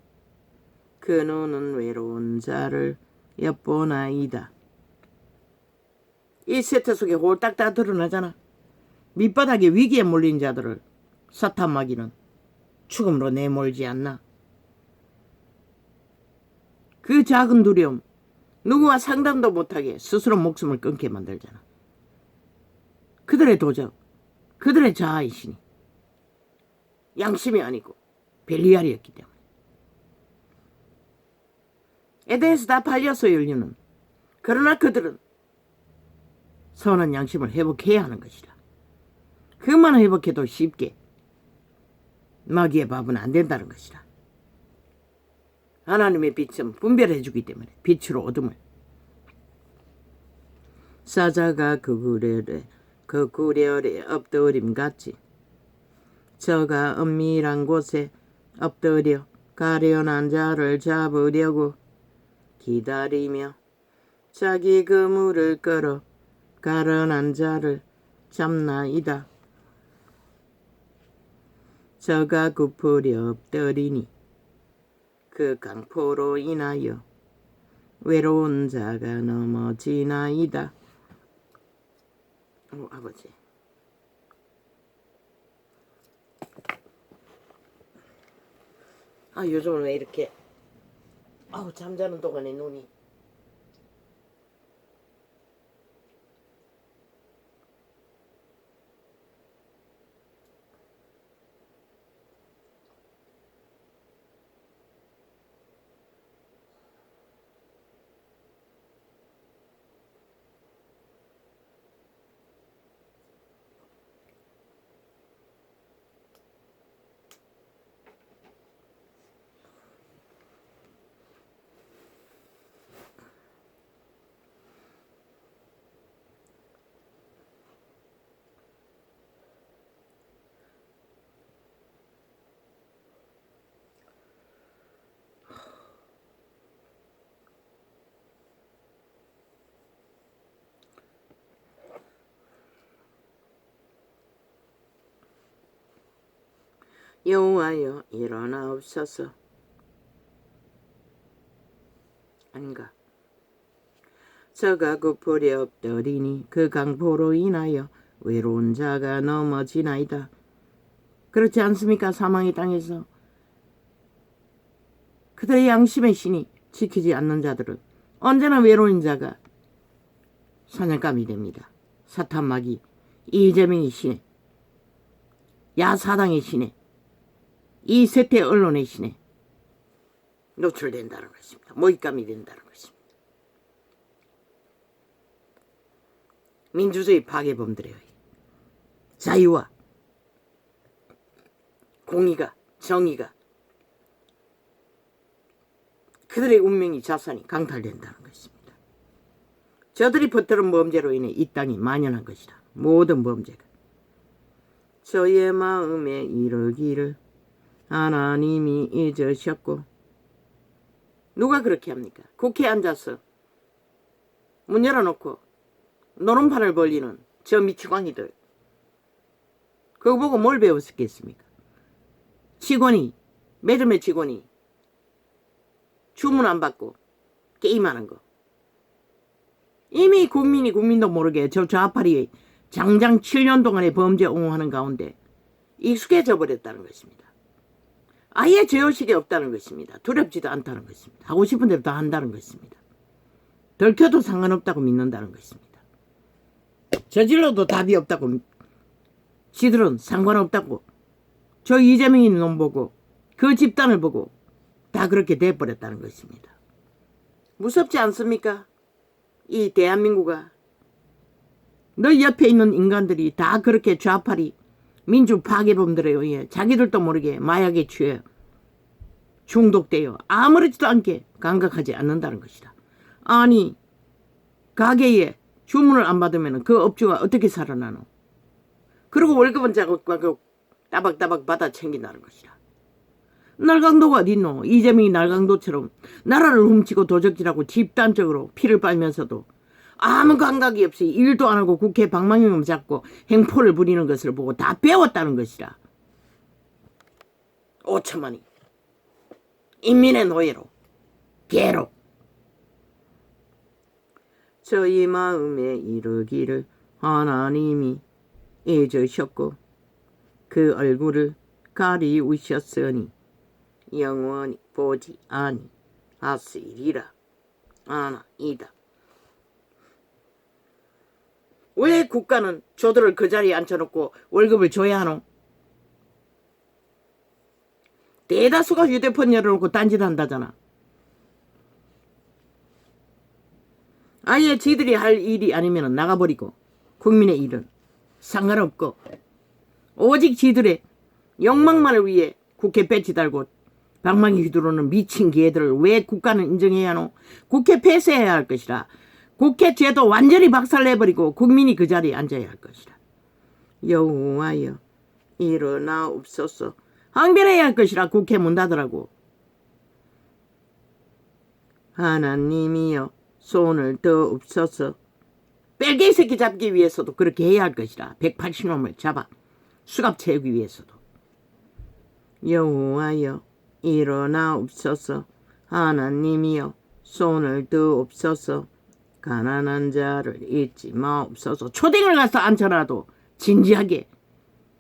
그 눈은 외로운 자를 엿보나이다. 이 세트 속에 홀딱 다 드러나잖아. 밑바닥에 위기에 몰린 자들을 사탄마귀는 죽음으로 내몰지 않나. 그 작은 두려움, 누구와 상담도 못하게 스스로 목숨을 끊게 만들잖아. 그들의 도적, 그들의 자아이시니 양심이 아니고 벨리알이었기 때문에. 에덴에서 다 팔렸어요, 인류는. 그러나 그들은 선한 양심을 회복해야 하는 것이라. 그만 회복해도 쉽게 마귀의 밥은 안 된다는 것이라. 하나님의 빛은 분별해주기 때문에 빛으로 어둠을. 사자가 그 구렬에 엎드림같이 저가 은밀한 곳에 엎드려 가련한 자를 잡으려고 기다리며 자기 그물을 끌어 가련한 자를 잡나이다. 저가 굽으려 엎드리니 그 강포로 인하여 외로운 자가 넘어지나이다. 아버지. 요즘은 왜 이렇게 잠자는 동안에 눈이 여호와여 일어나옵소서. 아닌가. 저가 굽불에 엎드리니 그 강포로 인하여 외로운 자가 넘어지나이다. 그렇지 않습니까? 사망의 땅에서 그들의 양심의 신이 지키지 않는 자들은 언제나 외로운 자가 사냥감이 됩니다. 사탄마귀, 이재명의 신에, 야사당의 신에, 이 세태 언론의 신에 노출된다는 것입니다. 모잇감이 된다는 것입니다. 민주주의 파괴범들의 자유와 공의가, 정의가, 그들의 운명이 자산이 강탈된다는 것입니다. 저들이 퍼뜨린 범죄로 인해 이 땅이 만연한 것이다. 모든 범죄가. 저의 마음에 이르기를 하나님이 잊으셨고. 누가 그렇게 합니까? 국회에 앉아서 문 열어놓고 노름판을 벌리는 저 미치광이들. 그거 보고 뭘 배웠겠습니까? 직원이, 매점의 직원이 주문 안 받고 게임하는 거. 이미 국민도 모르게 저 좌파리 장장 7년 동안의 범죄 옹호하는 가운데 익숙해져 버렸다는 것입니다. 아예 죄의식이 없다는 것입니다. 두렵지도 않다는 것입니다. 하고 싶은 대로 다 한다는 것입니다. 덜켜도 상관없다고 믿는다는 것입니다. 저질러도 답이 없다고, 지들은 상관없다고, 저 이재명이 놈 보고 그 집단을 보고 다 그렇게 돼버렸다는 것입니다. 무섭지 않습니까? 이 대한민국아. 너 옆에 있는 인간들이 다 그렇게 좌파리 민주 파괴범들에 의해 자기들도 모르게 마약에 취해 중독되어 아무렇지도 않게 감각하지 않는다는 것이다. 아니, 가게에 주문을 안 받으면 그 업주가 어떻게 살아나노? 그리고 월급은 따박따박 받아 챙긴다는 것이다. 날강도가 어딨노? 이재명이 날강도처럼 나라를 훔치고 도적질하고 집단적으로 피를 빨면서도 아무 감각이 없이 일도 안 하고 국회 방망이만 잡고 행포를 부리는 것을 보고 다 배웠다는 것이라. 5천만이 인민의 노예로, 개로. 저희 마음에 이르기를 하나님이 잊으셨고 그 얼굴을 가리우셨으니 영원히 보지 아니하시리라. 아나이다. 왜 국가는 저들을 그 자리에 앉혀놓고 월급을 줘야 하노? 대다수가 휴대폰 열어놓고 딴짓한다잖아. 아예 지들이 할 일이 아니면 나가버리고 국민의 일은 상관없고 오직 지들의 욕망만을 위해 국회 배치 달고 방망이 휘두르는 미친 개들을 왜 국가는 인정해야 하노? 국회 폐쇄해야 할 것이라. 국회 제도 완전히 박살내버리고 국민이 그 자리에 앉아야 할 것이라. 여호와여 일어나옵소서. 항변해야 할 것이라. 국회 문 닫으라고. 하나님이여 손을 더옵소서. 뺄개이 새끼 잡기 위해서도 그렇게 해야 할 것이라. 180놈을 잡아 수갑 채우기 위해서도. 여호와여 일어나옵소서. 하나님이여 손을 더옵소서. 가난한 자를 잊지 마옵소서. 초딩을 가서 앉혀놔도 진지하게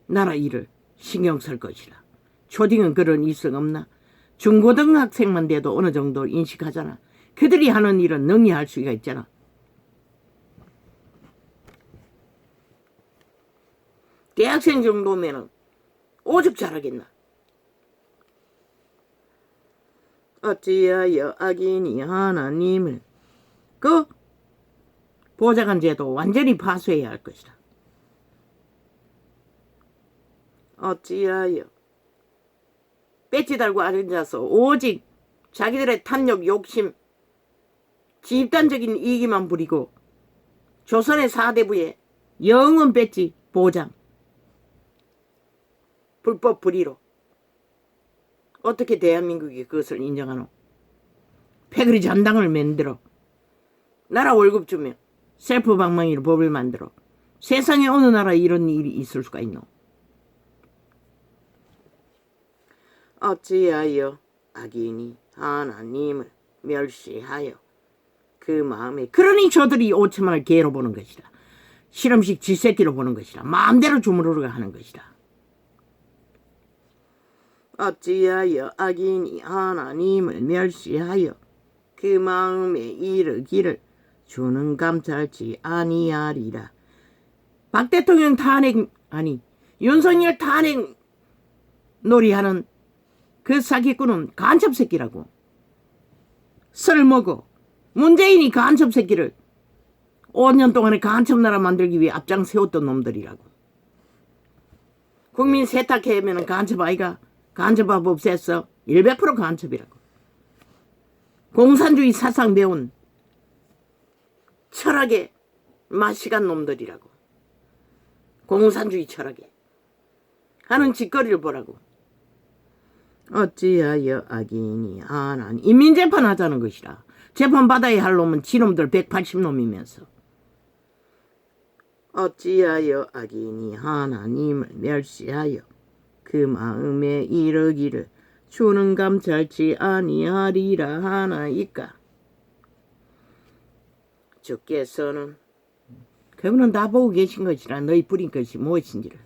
나라 일을 신경 쓸 것이라. 초딩은 그런 이성 없나? 중고등학생만 돼도 어느 정도 인식하잖아. 그들이 하는 일은 능히 할 수가 있잖아. 대학생 정도면은 오죽 잘하겠나. 어찌하여 악인이 하나님을 그 보좌관 제도 완전히 파쇄해야 할 것이다. 어찌하여 배지 달고 앉아서 오직 자기들의 탐욕, 욕심, 집단적인 이익만 부리고 조선의 사대부의 영원 배지 보장, 불법 불의로 어떻게 대한민국이 그것을 인정하노? 패거리 전당을 만들어 나라 월급 주며 셀프 방망이로 법을 만들어 세상에 어느 나라에 이런 일이 있을 수가 있노? 어찌하여 악인이 하나님을 멸시하여 그 마음에 그러니 저들이 5천만을 개로 보는 것이라. 실험식 쥐새끼로 보는 것이라. 마음대로 주무르르 하는 것이라. 어찌하여 악인이 하나님을 멸시하여 그 마음에 이르기를 주는 감찰지 아니하리라. 박 대통령 탄핵 아니 윤석열 탄핵 놀이하는 그 사기꾼은 간첩새끼라고. 설먹어. 문재인이 간첩새끼를 5년 동안에 간첩나라 만들기 위해 앞장 세웠던 놈들이라고. 국민 세탁해면 간첩 아이가. 간첩법 없앴어. 100% 간첩이라고. 공산주의 사상 배운 철학의 맛이간 놈들이라고. 공산주의 철학에 하는 짓거리를 보라고. 어찌하여 악인이 하나님 인민재판 하자는 것이라. 재판 받아야 할 놈은 지놈들 180놈이면서 어찌하여 악인이 하나님을 멸시하여 그 마음에 이르기를 주는 감찰지 아니하리라 하나이까. 주께서는 그분은 다 보고 계신 것이라. 너희 뿌린 것이 무엇인지를.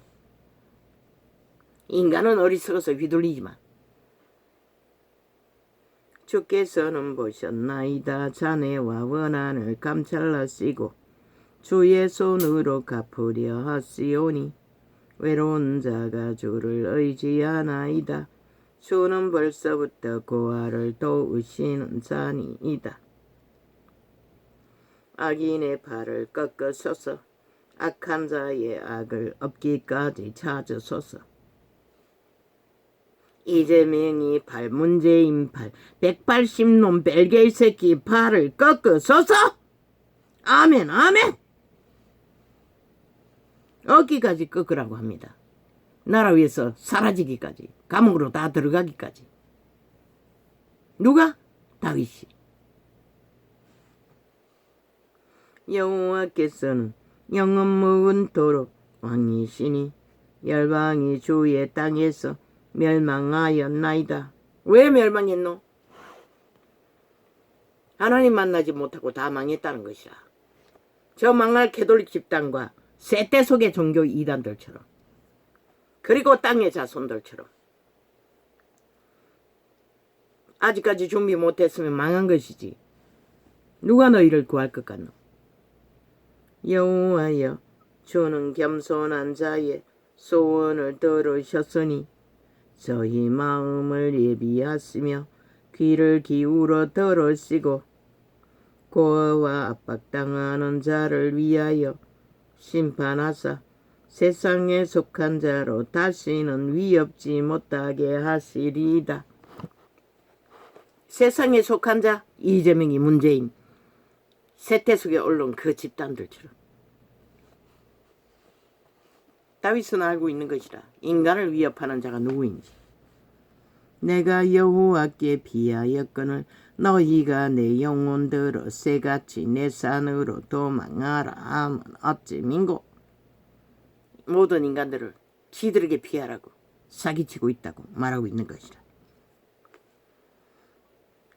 인간은 어리석어서 휘둘리지만 주께서는 보셨나이다. 자네와 원한을 감찰하시고 주의 손으로 갚으려 하시오니 외로운 자가 주를 의지하나이다. 주는 벌써부터 고아를 도우시는 자니이다. 악인의 발을 꺾으소서. 악한 자의 악을 엎기까지 찾으소서. 이재명이 발, 문재인 발, 180놈 벨게이 새끼 발을 꺾으소서. 아멘 아멘. 얻기까지 꺾으라고 합니다. 나라 위에서 사라지기까지, 감옥으로 다 들어가기까지. 누가? 다윗이. 여호와께서는 영원 무은토록 왕이시니 열방이 주의 땅에서 멸망하였나이다. 왜 멸망했노? 하나님 만나지 못하고 다 망했다는 것이라. 저 망할 캐톨릭 집단과 세대 속의 종교 이단들처럼, 그리고 땅의 자손들처럼 아직까지 준비 못했으면 망한 것이지. 누가 너희를 구할 것 같노? 여호와여, 주는 겸손한 자의 소원을 들으셨으니 저희 마음을 예비하시며 귀를 기울어 들으시고 고아와 압박당하는 자를 위하여 심판하사 세상에 속한 자로 다시는 위협지 못하게 하시리이다. 세상에 속한 자, 이재명이 문재인, 세태 속에 올라온 그 집단들처럼. 다윗은 알고 있는 것이라. 인간을 위협하는 자가 누구인지. 내가 여호와께 비하였거늘 너희가 내 영혼들어 새같이 내 산으로 도망하라 하면 어찌 민고. 모든 인간들을 지들에게 피하라고 사기치고 있다고 말하고 있는 것이라.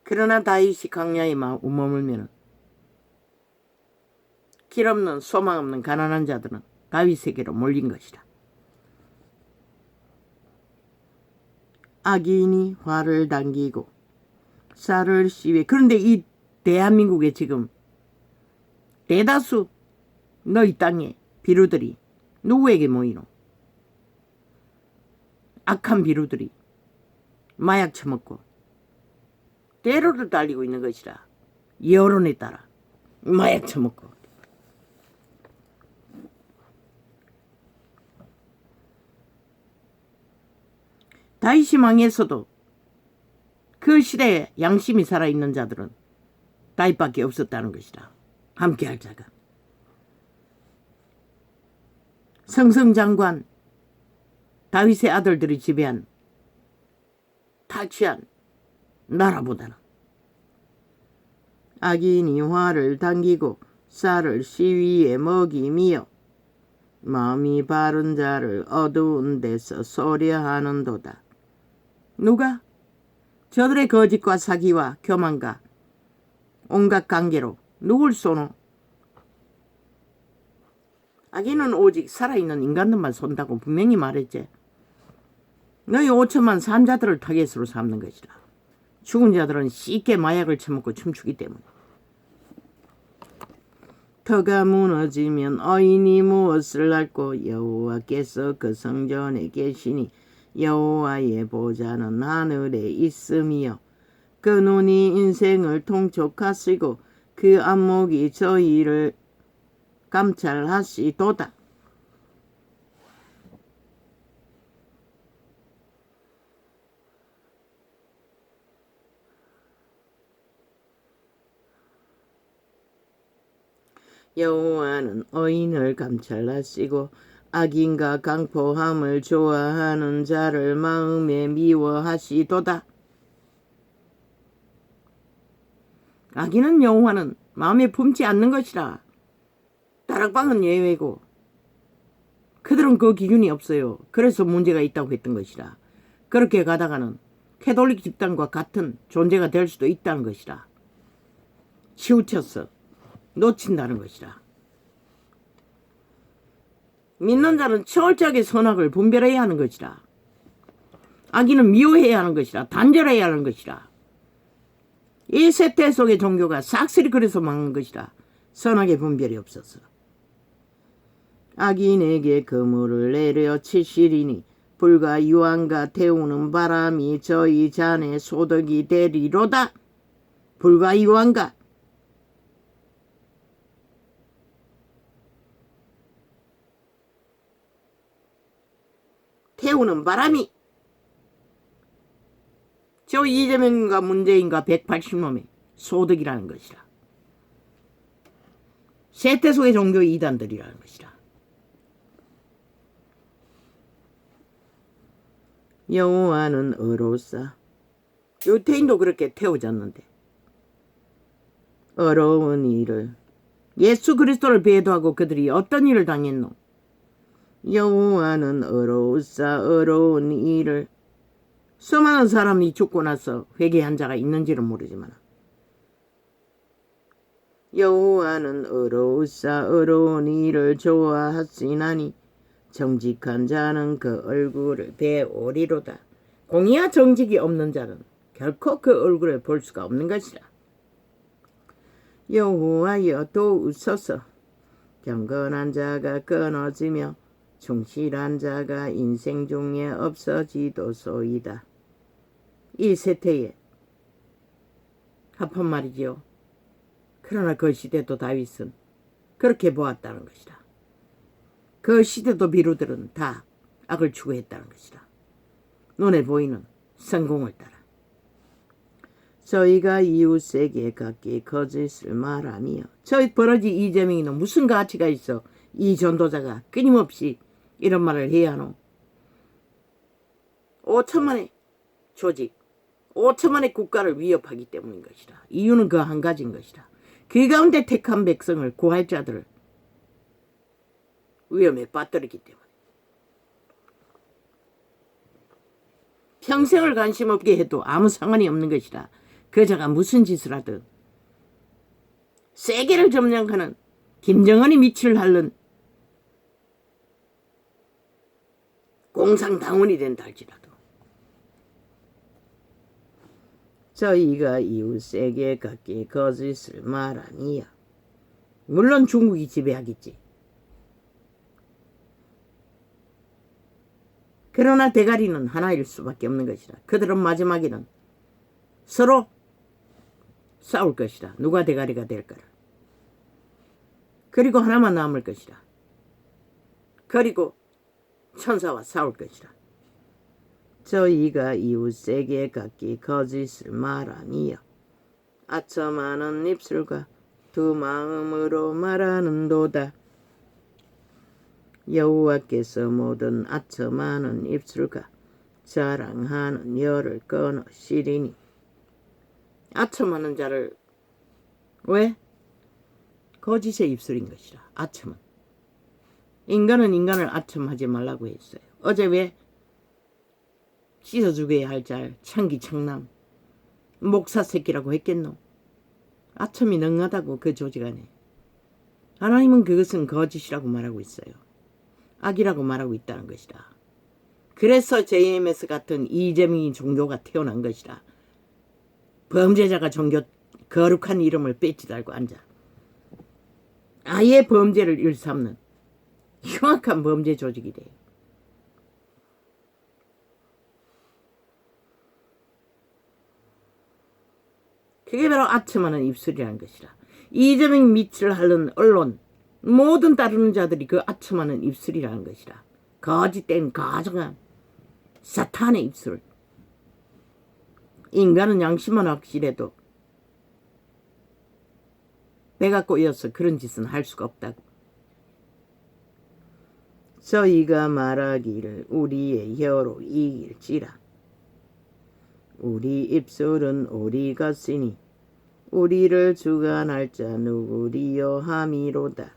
그러나 다윗이 광야에 머물면 길 없는 소망 없는 가난한 자들은 다윗에게로 몰린 것이라. 악인이 화를 당기고 쌀을 씹에. 그런데 이 대한민국에 지금 대다수 너희 땅의 비루들이 누구에게 모이노? 악한 비루들이 마약 처먹고 대로를 달리고 있는 것이라. 여론에 따라 마약 처먹고. 다윗이 망했어도 그 시대에 양심이 살아있는 자들은 다윗밖에 없었다는 것이라. 함께할 자가. 성성장관 다윗의 아들들이 지배한 탈취한 나라보다는 악인이 화를 당기고 쌀을 시위에 먹이며 마음이 바른 자를 어두운 데서 소려하는도다. 누가? 저들의 거짓과 사기와 교만과 온갖 관계로 누굴 쏘노? 악인은 오직 살아있는 인간들만 쏜다고 분명히 말했지. 너희 5천만 산자들을 타겟으로 삼는 것이다. 죽은 자들은 쉽게 마약을 처먹고 춤추기 때문에. 터가 무너지면 어인이 무엇을 앓고 여호와께서 그 성전에 계시니 여호와의 보좌는 하늘에 있음이요 그 눈이 인생을 통촉하시고 그 안목이 저희를 감찰하시도다. 여호와는 어인을 감찰하시고 악인과 강포함을 좋아하는 자를 마음에 미워하시도다. 악인은 여호와는 마음에 품지 않는 것이라. 다락방은 예외고 그들은 그 기준이 없어요. 그래서 문제가 있다고 했던 것이라. 그렇게 가다가는 캐톨릭 집단과 같은 존재가 될 수도 있다는 것이라. 치우쳐서 놓친다는 것이라. 믿는 자는 철저하게 선악을 분별해야 하는 것이라. 악인은 미워해야 하는 것이라. 단절해야 하는 것이라. 이 세태 속의 종교가 싹쓸이 그래서 망한 것이라. 선악의 분별이 없어서. 악인에게 그물을 내려 치시리니 불과 유황과 태우는 바람이 저희 잔에 소득이 되리로다. 불과 유황과 태우는 바람이 저 이재명과 문재인과 180놈의 소득이라는 것이라. 세태 속의 종교 이단들이라는 것이라. 여호와는 어로우사. 유태인도 그렇게 태워졌는데 어려운 일을 예수 그리스도를 배도하고 그들이 어떤 일을 당했노? 여호와는 어로우사 어려운 일을. 수많은 사람이 죽고 나서 회개한 자가 있는지는 모르지만 여호와는 어로우사 어려운 일을 좋아하시나니 정직한 자는 그 얼굴을 배오리로다. 공의와 정직이 없는 자는 결코 그 얼굴을 볼 수가 없는 것이라. 여호와여 도우소서. 경건한 자가 끊어지며 충실한 자가 인생 중에 없어지도소이다. 이 세태에 합한 말이지요. 그러나 그 시대도 다윗은 그렇게 보았다는 것이다. 그 시대도 비루들은 다 악을 추구했다는 것이다. 눈에 보이는 성공을 따라. 저희가 이웃에게 각기 거짓을 말하며 저희 버러지 이재명이는 무슨 가치가 있어 이 전도자가 끊임없이 이런 말을 해야 하노. 5천만의 조직, 5천만의 국가를 위협하기 때문인 것이다. 이유는 그 한 가지인 것이다. 그 가운데 택한 백성을 구할 자들을 위험에 빠뜨리기 때문에. 평생을 관심 없게 해도 아무 상관이 없는 것이다. 그 자가 무슨 짓을 하든 세계를 점령하는 김정은이 밑을 핥는 공산당원이 된다 할지라도 저희가 이웃에게 각기 거짓을 말하니요. 물론 중국이 지배하겠지. 그러나 대가리는 하나일 수밖에 없는 것이다. 그들은 마지막에는 서로 싸울 것이다. 누가 대가리가 될까를. 그리고 하나만 남을 것이다. 그리고 천사와 싸울 것이다. 저희가 이웃에게 각기 거짓을 말하니요. 아첨하는 입술과 두 마음으로 말하는도다. 여호와께서 모든 아첨하는 입술과 자랑하는 혀를 끊으시리니. 아첨하는 자를 왜? 거짓의 입술인 것이라. 아첨은. 인간은 인간을 아첨하지 말라고 했어요. 어제 왜? 씻어주게 할 잘 창기 창남 목사 새끼라고 했겠노. 아첨이 능하다고 그 조직 안에. 하나님은 그것은 거짓이라고 말하고 있어요. 악이라고 말하고 있다는 것이다. 그래서 JMS 같은 이재명이 종교가 태어난 것이다. 범죄자가 종교 거룩한 이름을 뺏지 달고 앉아. 아예 범죄를 일삼는 흉악한 범죄 조직이 돼요. 그게 바로 아첨하는 입술이라는 것이라. 이재명 밑을 하는 언론 모든 따르는 자들이 그 아첨하는 입술이라는 것이라. 거짓된 가정한 사탄의 입술. 인간은 양심은 확실해도 배가 꼬여서 그런 짓은 할 수가 없다고. 저희가 말하기를 우리의 혀로 이길지라. 우리 입술은 우리 것이니 우리를 주관할 자 누구리요 함이로다.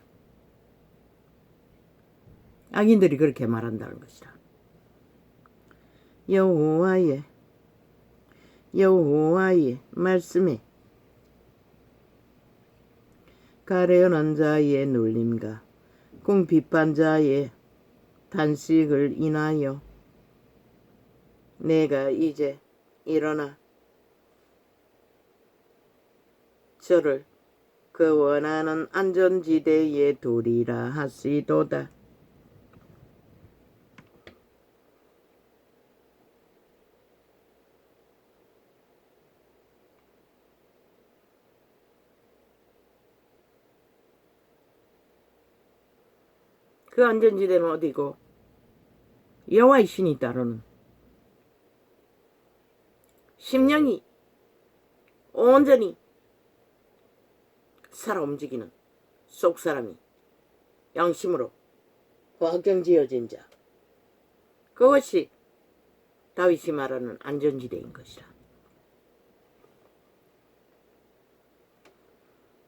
악인들이 그렇게 말한다는 것이다. 여호와의 말씀에 가련한 자의 눌림과 궁핍한 자의 단식을 인하여 내가 이제 일어나 저를 그 원하는 안전지대에 두리라 하시도다. 그 안전지대는 어디고? 여호와의 신이 따르는 심령이 온전히 살아 움직이는 속사람이 양심으로 확정지어진 자. 그것이 다윗이 말하는 안전지대인 것이라.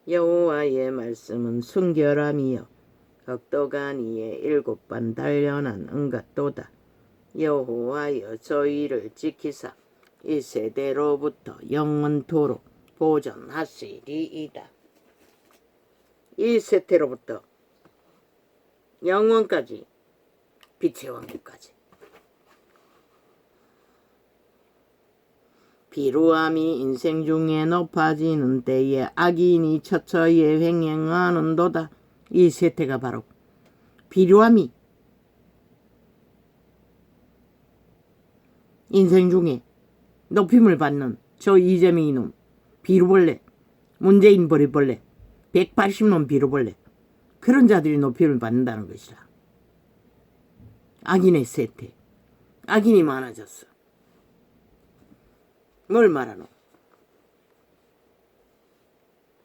여호와의 말씀은 순결함이요 덕도간 이에 7번 단련한 은같도다. 여호와여 저희를 지키사 이 세대로부터 영원토록 보존하시리이다. 이 세대로부터 영원까지 빛의 왕국까지. 비루함이 인생 중에 높아지는 때에 악인이 처처에 횡행하는도다. 이 세태가 바로 비루함이 인생 중에 높임을 받는 저 이재명 이놈 비루벌레, 문재인 버리벌레, 180놈 비루벌레, 그런 자들이 높임을 받는다는 것이라. 악인의 세태, 악인이 많아졌어. 뭘 말하노?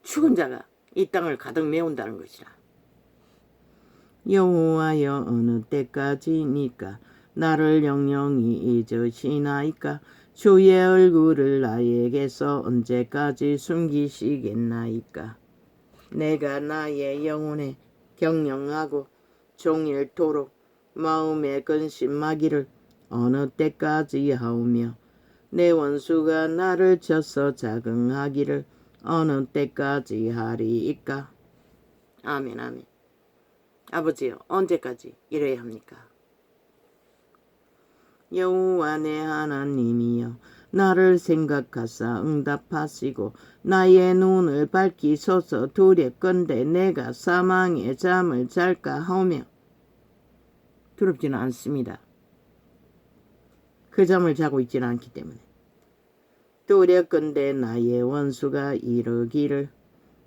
죽은 자가 이 땅을 가득 메운다는 것이라. 여호와여 어느 때까지니까 나를 영영히 잊으시나이까. 주의 얼굴을 나에게서 언제까지 숨기시겠나이까. 내가 나의 영혼에 경영하고 종일토록 마음에 근심하기를 어느 때까지 하오며 내 원수가 나를 쳐서 자긍하기를 어느 때까지 하리이까. 아멘 아멘. 아버지요 언제까지 이래야 합니까? 여호와 내 하나님이여 나를 생각하사 응답하시고 나의 눈을 밝히소서. 두렵건대 내가 사망의 잠을 잘까 하오며. 두렵지는 않습니다. 그 잠을 자고 있지는 않기 때문에. 두렵건대 나의 원수가 이르기를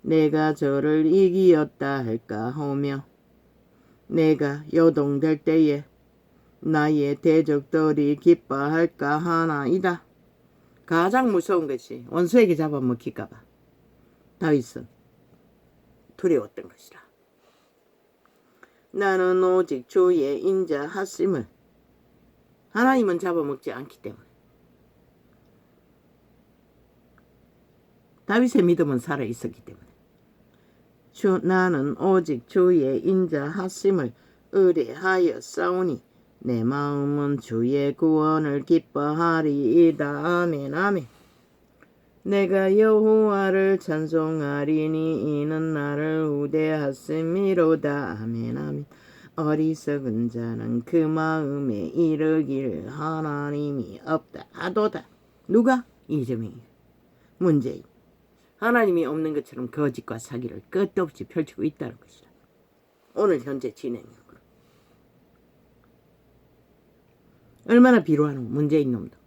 내가 저를 이기었다 할까 하오며 내가 요동될 때에 나의 대적들이 기뻐할까 하나이다. 가장 무서운 것이 원수에게 잡아먹힐까봐 다윗은 두려웠던 것이라. 나는 오직 주의 인자하심을. 하나님은 잡아먹지 않기 때문에. 다윗의 믿음은 살아있었기 때문에. 나는 오직 주의 인자하심을 의뢰하여 싸우니 내 마음은 주의 구원을 기뻐하리이다. 아멘 아멘. 내가 여호와를 찬송하리니 이는 나를 우대하심이로다. 아멘 아멘. 어리석은 자는 그 마음에 이르기를 하나님이 없다 하도다. 누가? 이재명이. 문재인. 하나님이 없는 것처럼 거짓과 사기를 끝도 없이 펼치고 있다는 것이다. 오늘 현재 진행형. 얼마나 비루하노 문재인 놈도.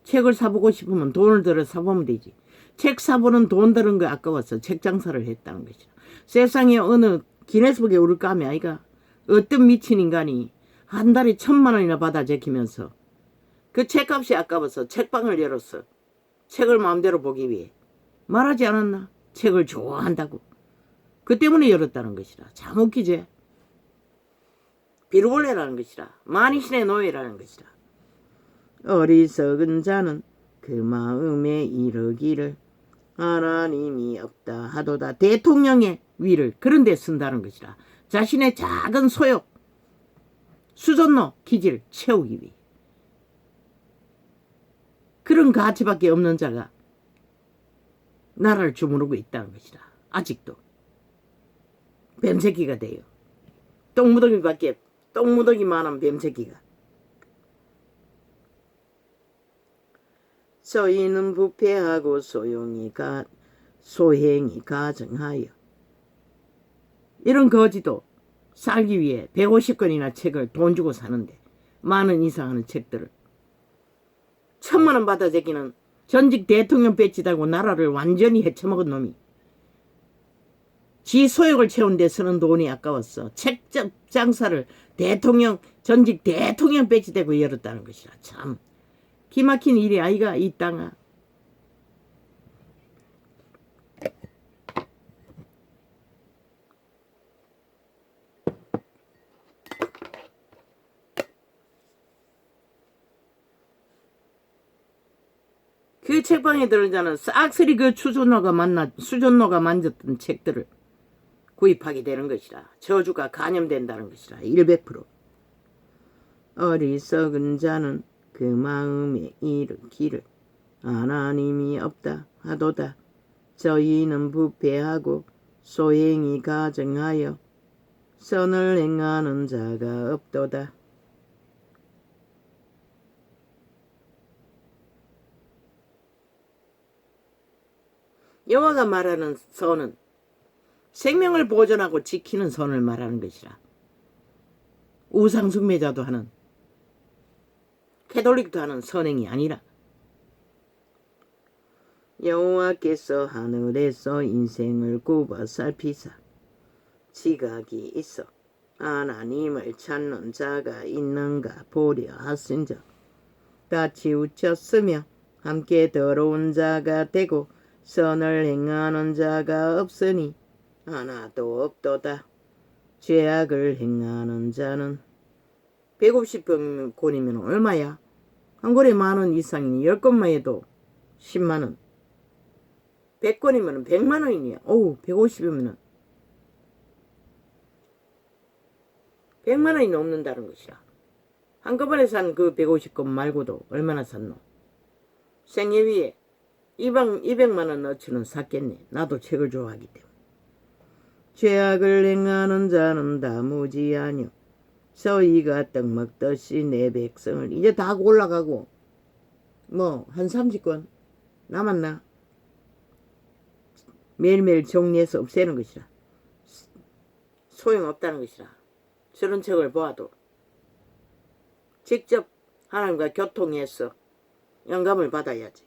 책을 사보고 싶으면 돈을 들어 사보면 되지. 책 사보는 돈 드는 거 아까워서 책 장사를 했다는 것이다. 세상에 어느 기네스북에 오를까 하면 아이가 어떤 미친 인간이 한 달에 1,000만 원이나 받아 제키면서 그 책값이 아까워서 책방을 열었어. 책을 마음대로 보기 위해. 말하지 않았나? 책을 좋아한다고. 그 때문에 열었다는 것이다. 참 웃기지? 비루벌레라는 것이다. 만이신의 노예라는 것이다. 어리석은 자는 그 마음에 이르기를 하나님이 없다 하도다. 대통령의 위를 그런 데 쓴다는 것이다. 자신의 작은 소욕, 수전노 기질을 채우기 위해. 그런 가치밖에 없는 자가 나라를 주무르고 있다는 것이다. 아직도. 뱀새끼가 돼요. 똥무더기만한 뱀새끼가. 저희는 부패하고 소행이 가증하여. 이런 거지도 살기 위해 150권이나 책을 돈 주고 사는데 만원 이상 하는 책들을 1,000만 원 받아 제끼는 전직 대통령 배지다고 나라를 완전히 헤쳐먹은 놈이 지 소욕을 채운 데 쓰는 돈이 아까웠어. 책 장사를 전직 대통령 배지되고 열었다는 것이라. 참 기막힌 일이 아이가 이 땅아. 그 책방에 들은 자는 싹쓸이 그 수전노가 만졌던 책들을 구입하게 되는 것이라. 저주가 간염된다는 것이라. 100%. 어리석은 자는 그 마음에 이르기를 하나님이 없다 하도다. 저희는 부패하고 소행이 가증하여 선을 행하는 자가 없도다. 여호와가 말하는 선은 생명을 보존하고 지키는 선을 말하는 것이라. 우상숭배자도 하는, 캐톨릭도 하는 선행이 아니라. 여호와께서 하늘에서 인생을 굽어 살피사 지각이 있어 하나님을 찾는 자가 있는가 보려 하신즉 다 치우쳤으며 함께 더러운 자가 되고 선을 행하는 자가 없으니 하나도 없도다. 죄악을 행하는 자는 150권이면 얼마야? 한 권에 10,000원 이상이니 10권만 해도 100,000원. 100권이면 100만 원이냐? 어우, 150이면 100만 원이 넘는다는 것이야. 한꺼번에 산 그 150권 말고도 얼마나 샀노? 생애위에 200만 원 어치는 샀겠네. 나도 책을 좋아하기 때문에. 죄악을 행하는 자는 다 무지하뇨. 저희가 떡 먹듯이 내 백성을. 이제 다 올라가고 한 30권 남았나? 매일매일 정리해서 없애는 것이라. 소용없다는 것이라. 저런 책을 보아도 직접 하나님과 교통해서 영감을 받아야지.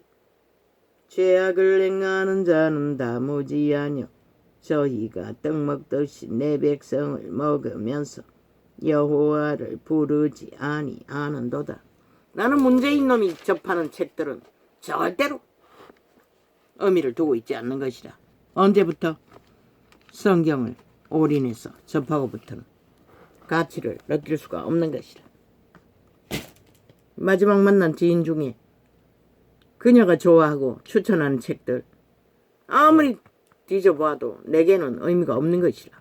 죄악을 행하는 자는 다 무지하뇨. 저희가 떡 먹듯이 내 백성을 먹으면서 여호와를 부르지 아니하는도다. 나는 문재인 놈이 접하는 책들은 절대로 의미를 두고 있지 않는 것이라. 언제부터? 성경을 올인해서 접하고부터는 가치를 느낄 수가 없는 것이라. 마지막 만난 지인 중에 그녀가 좋아하고 추천하는 책들 아무리 뒤져봐도 내게는 의미가 없는 것이라.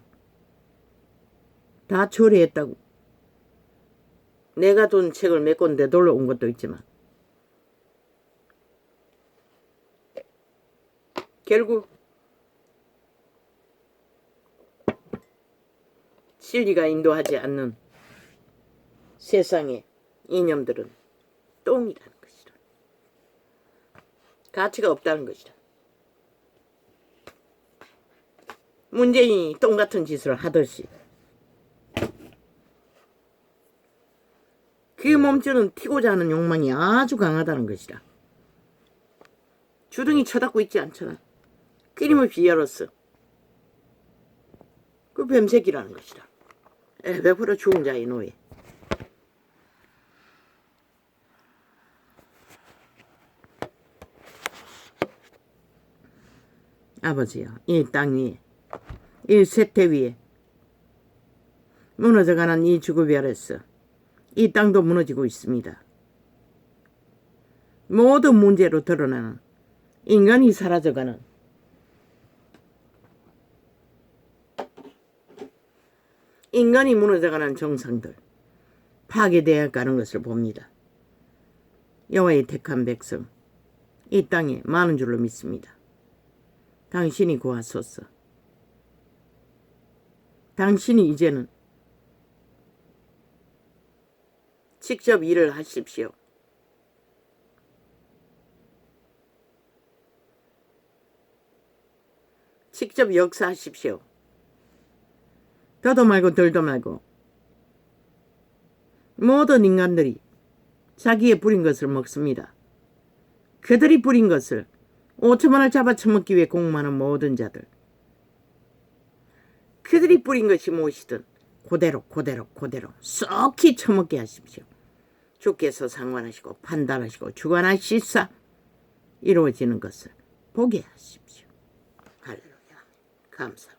다 초래했다고. 내가 둔 책을 몇 권 되돌려 온 것도 있지만 결국 진리가 인도하지 않는 세상의 이념들은 똥이라는 것이다. 가치가 없다는 것이다. 문재인이 똥같은 짓을 하듯이 그 몸주는 튀고자 하는 욕망이 아주 강하다는 것이다. 주둥이 쳐닫고 있지 않잖아. 끊임없이 열었어. 그 뱀새끼라는 것이다. 100% 죽은 자의 노예. 아버지여, 이 땅 위에, 이 쇠퇴 위에 무너져가는 이 주급이 아래서 이 땅도 무너지고 있습니다. 모든 문제로 드러나는 인간이 사라져가는 인간이 무너져가는 정상들 파괴되어 가는 것을 봅니다. 여호와의 택한 백성 이 땅에 많은 줄로 믿습니다. 당신이 구하소서. 당신이 이제는 직접 일을 하십시오. 직접 역사하십시오. 더도 말고 덜도 말고 모든 인간들이 자기의 뿌린 것을 먹습니다. 그들이 뿌린 것을 5천만 원 잡아 처먹기 위해 공모하는 모든 자들, 그들이 뿌린 것이 무엇이든 그대로 쏙히 처먹게 하십시오. 주께서 상관하시고 판단하시고 주관하시사 이루어지는 것을 보게 하십시오. 할렐루야. 감사합니다.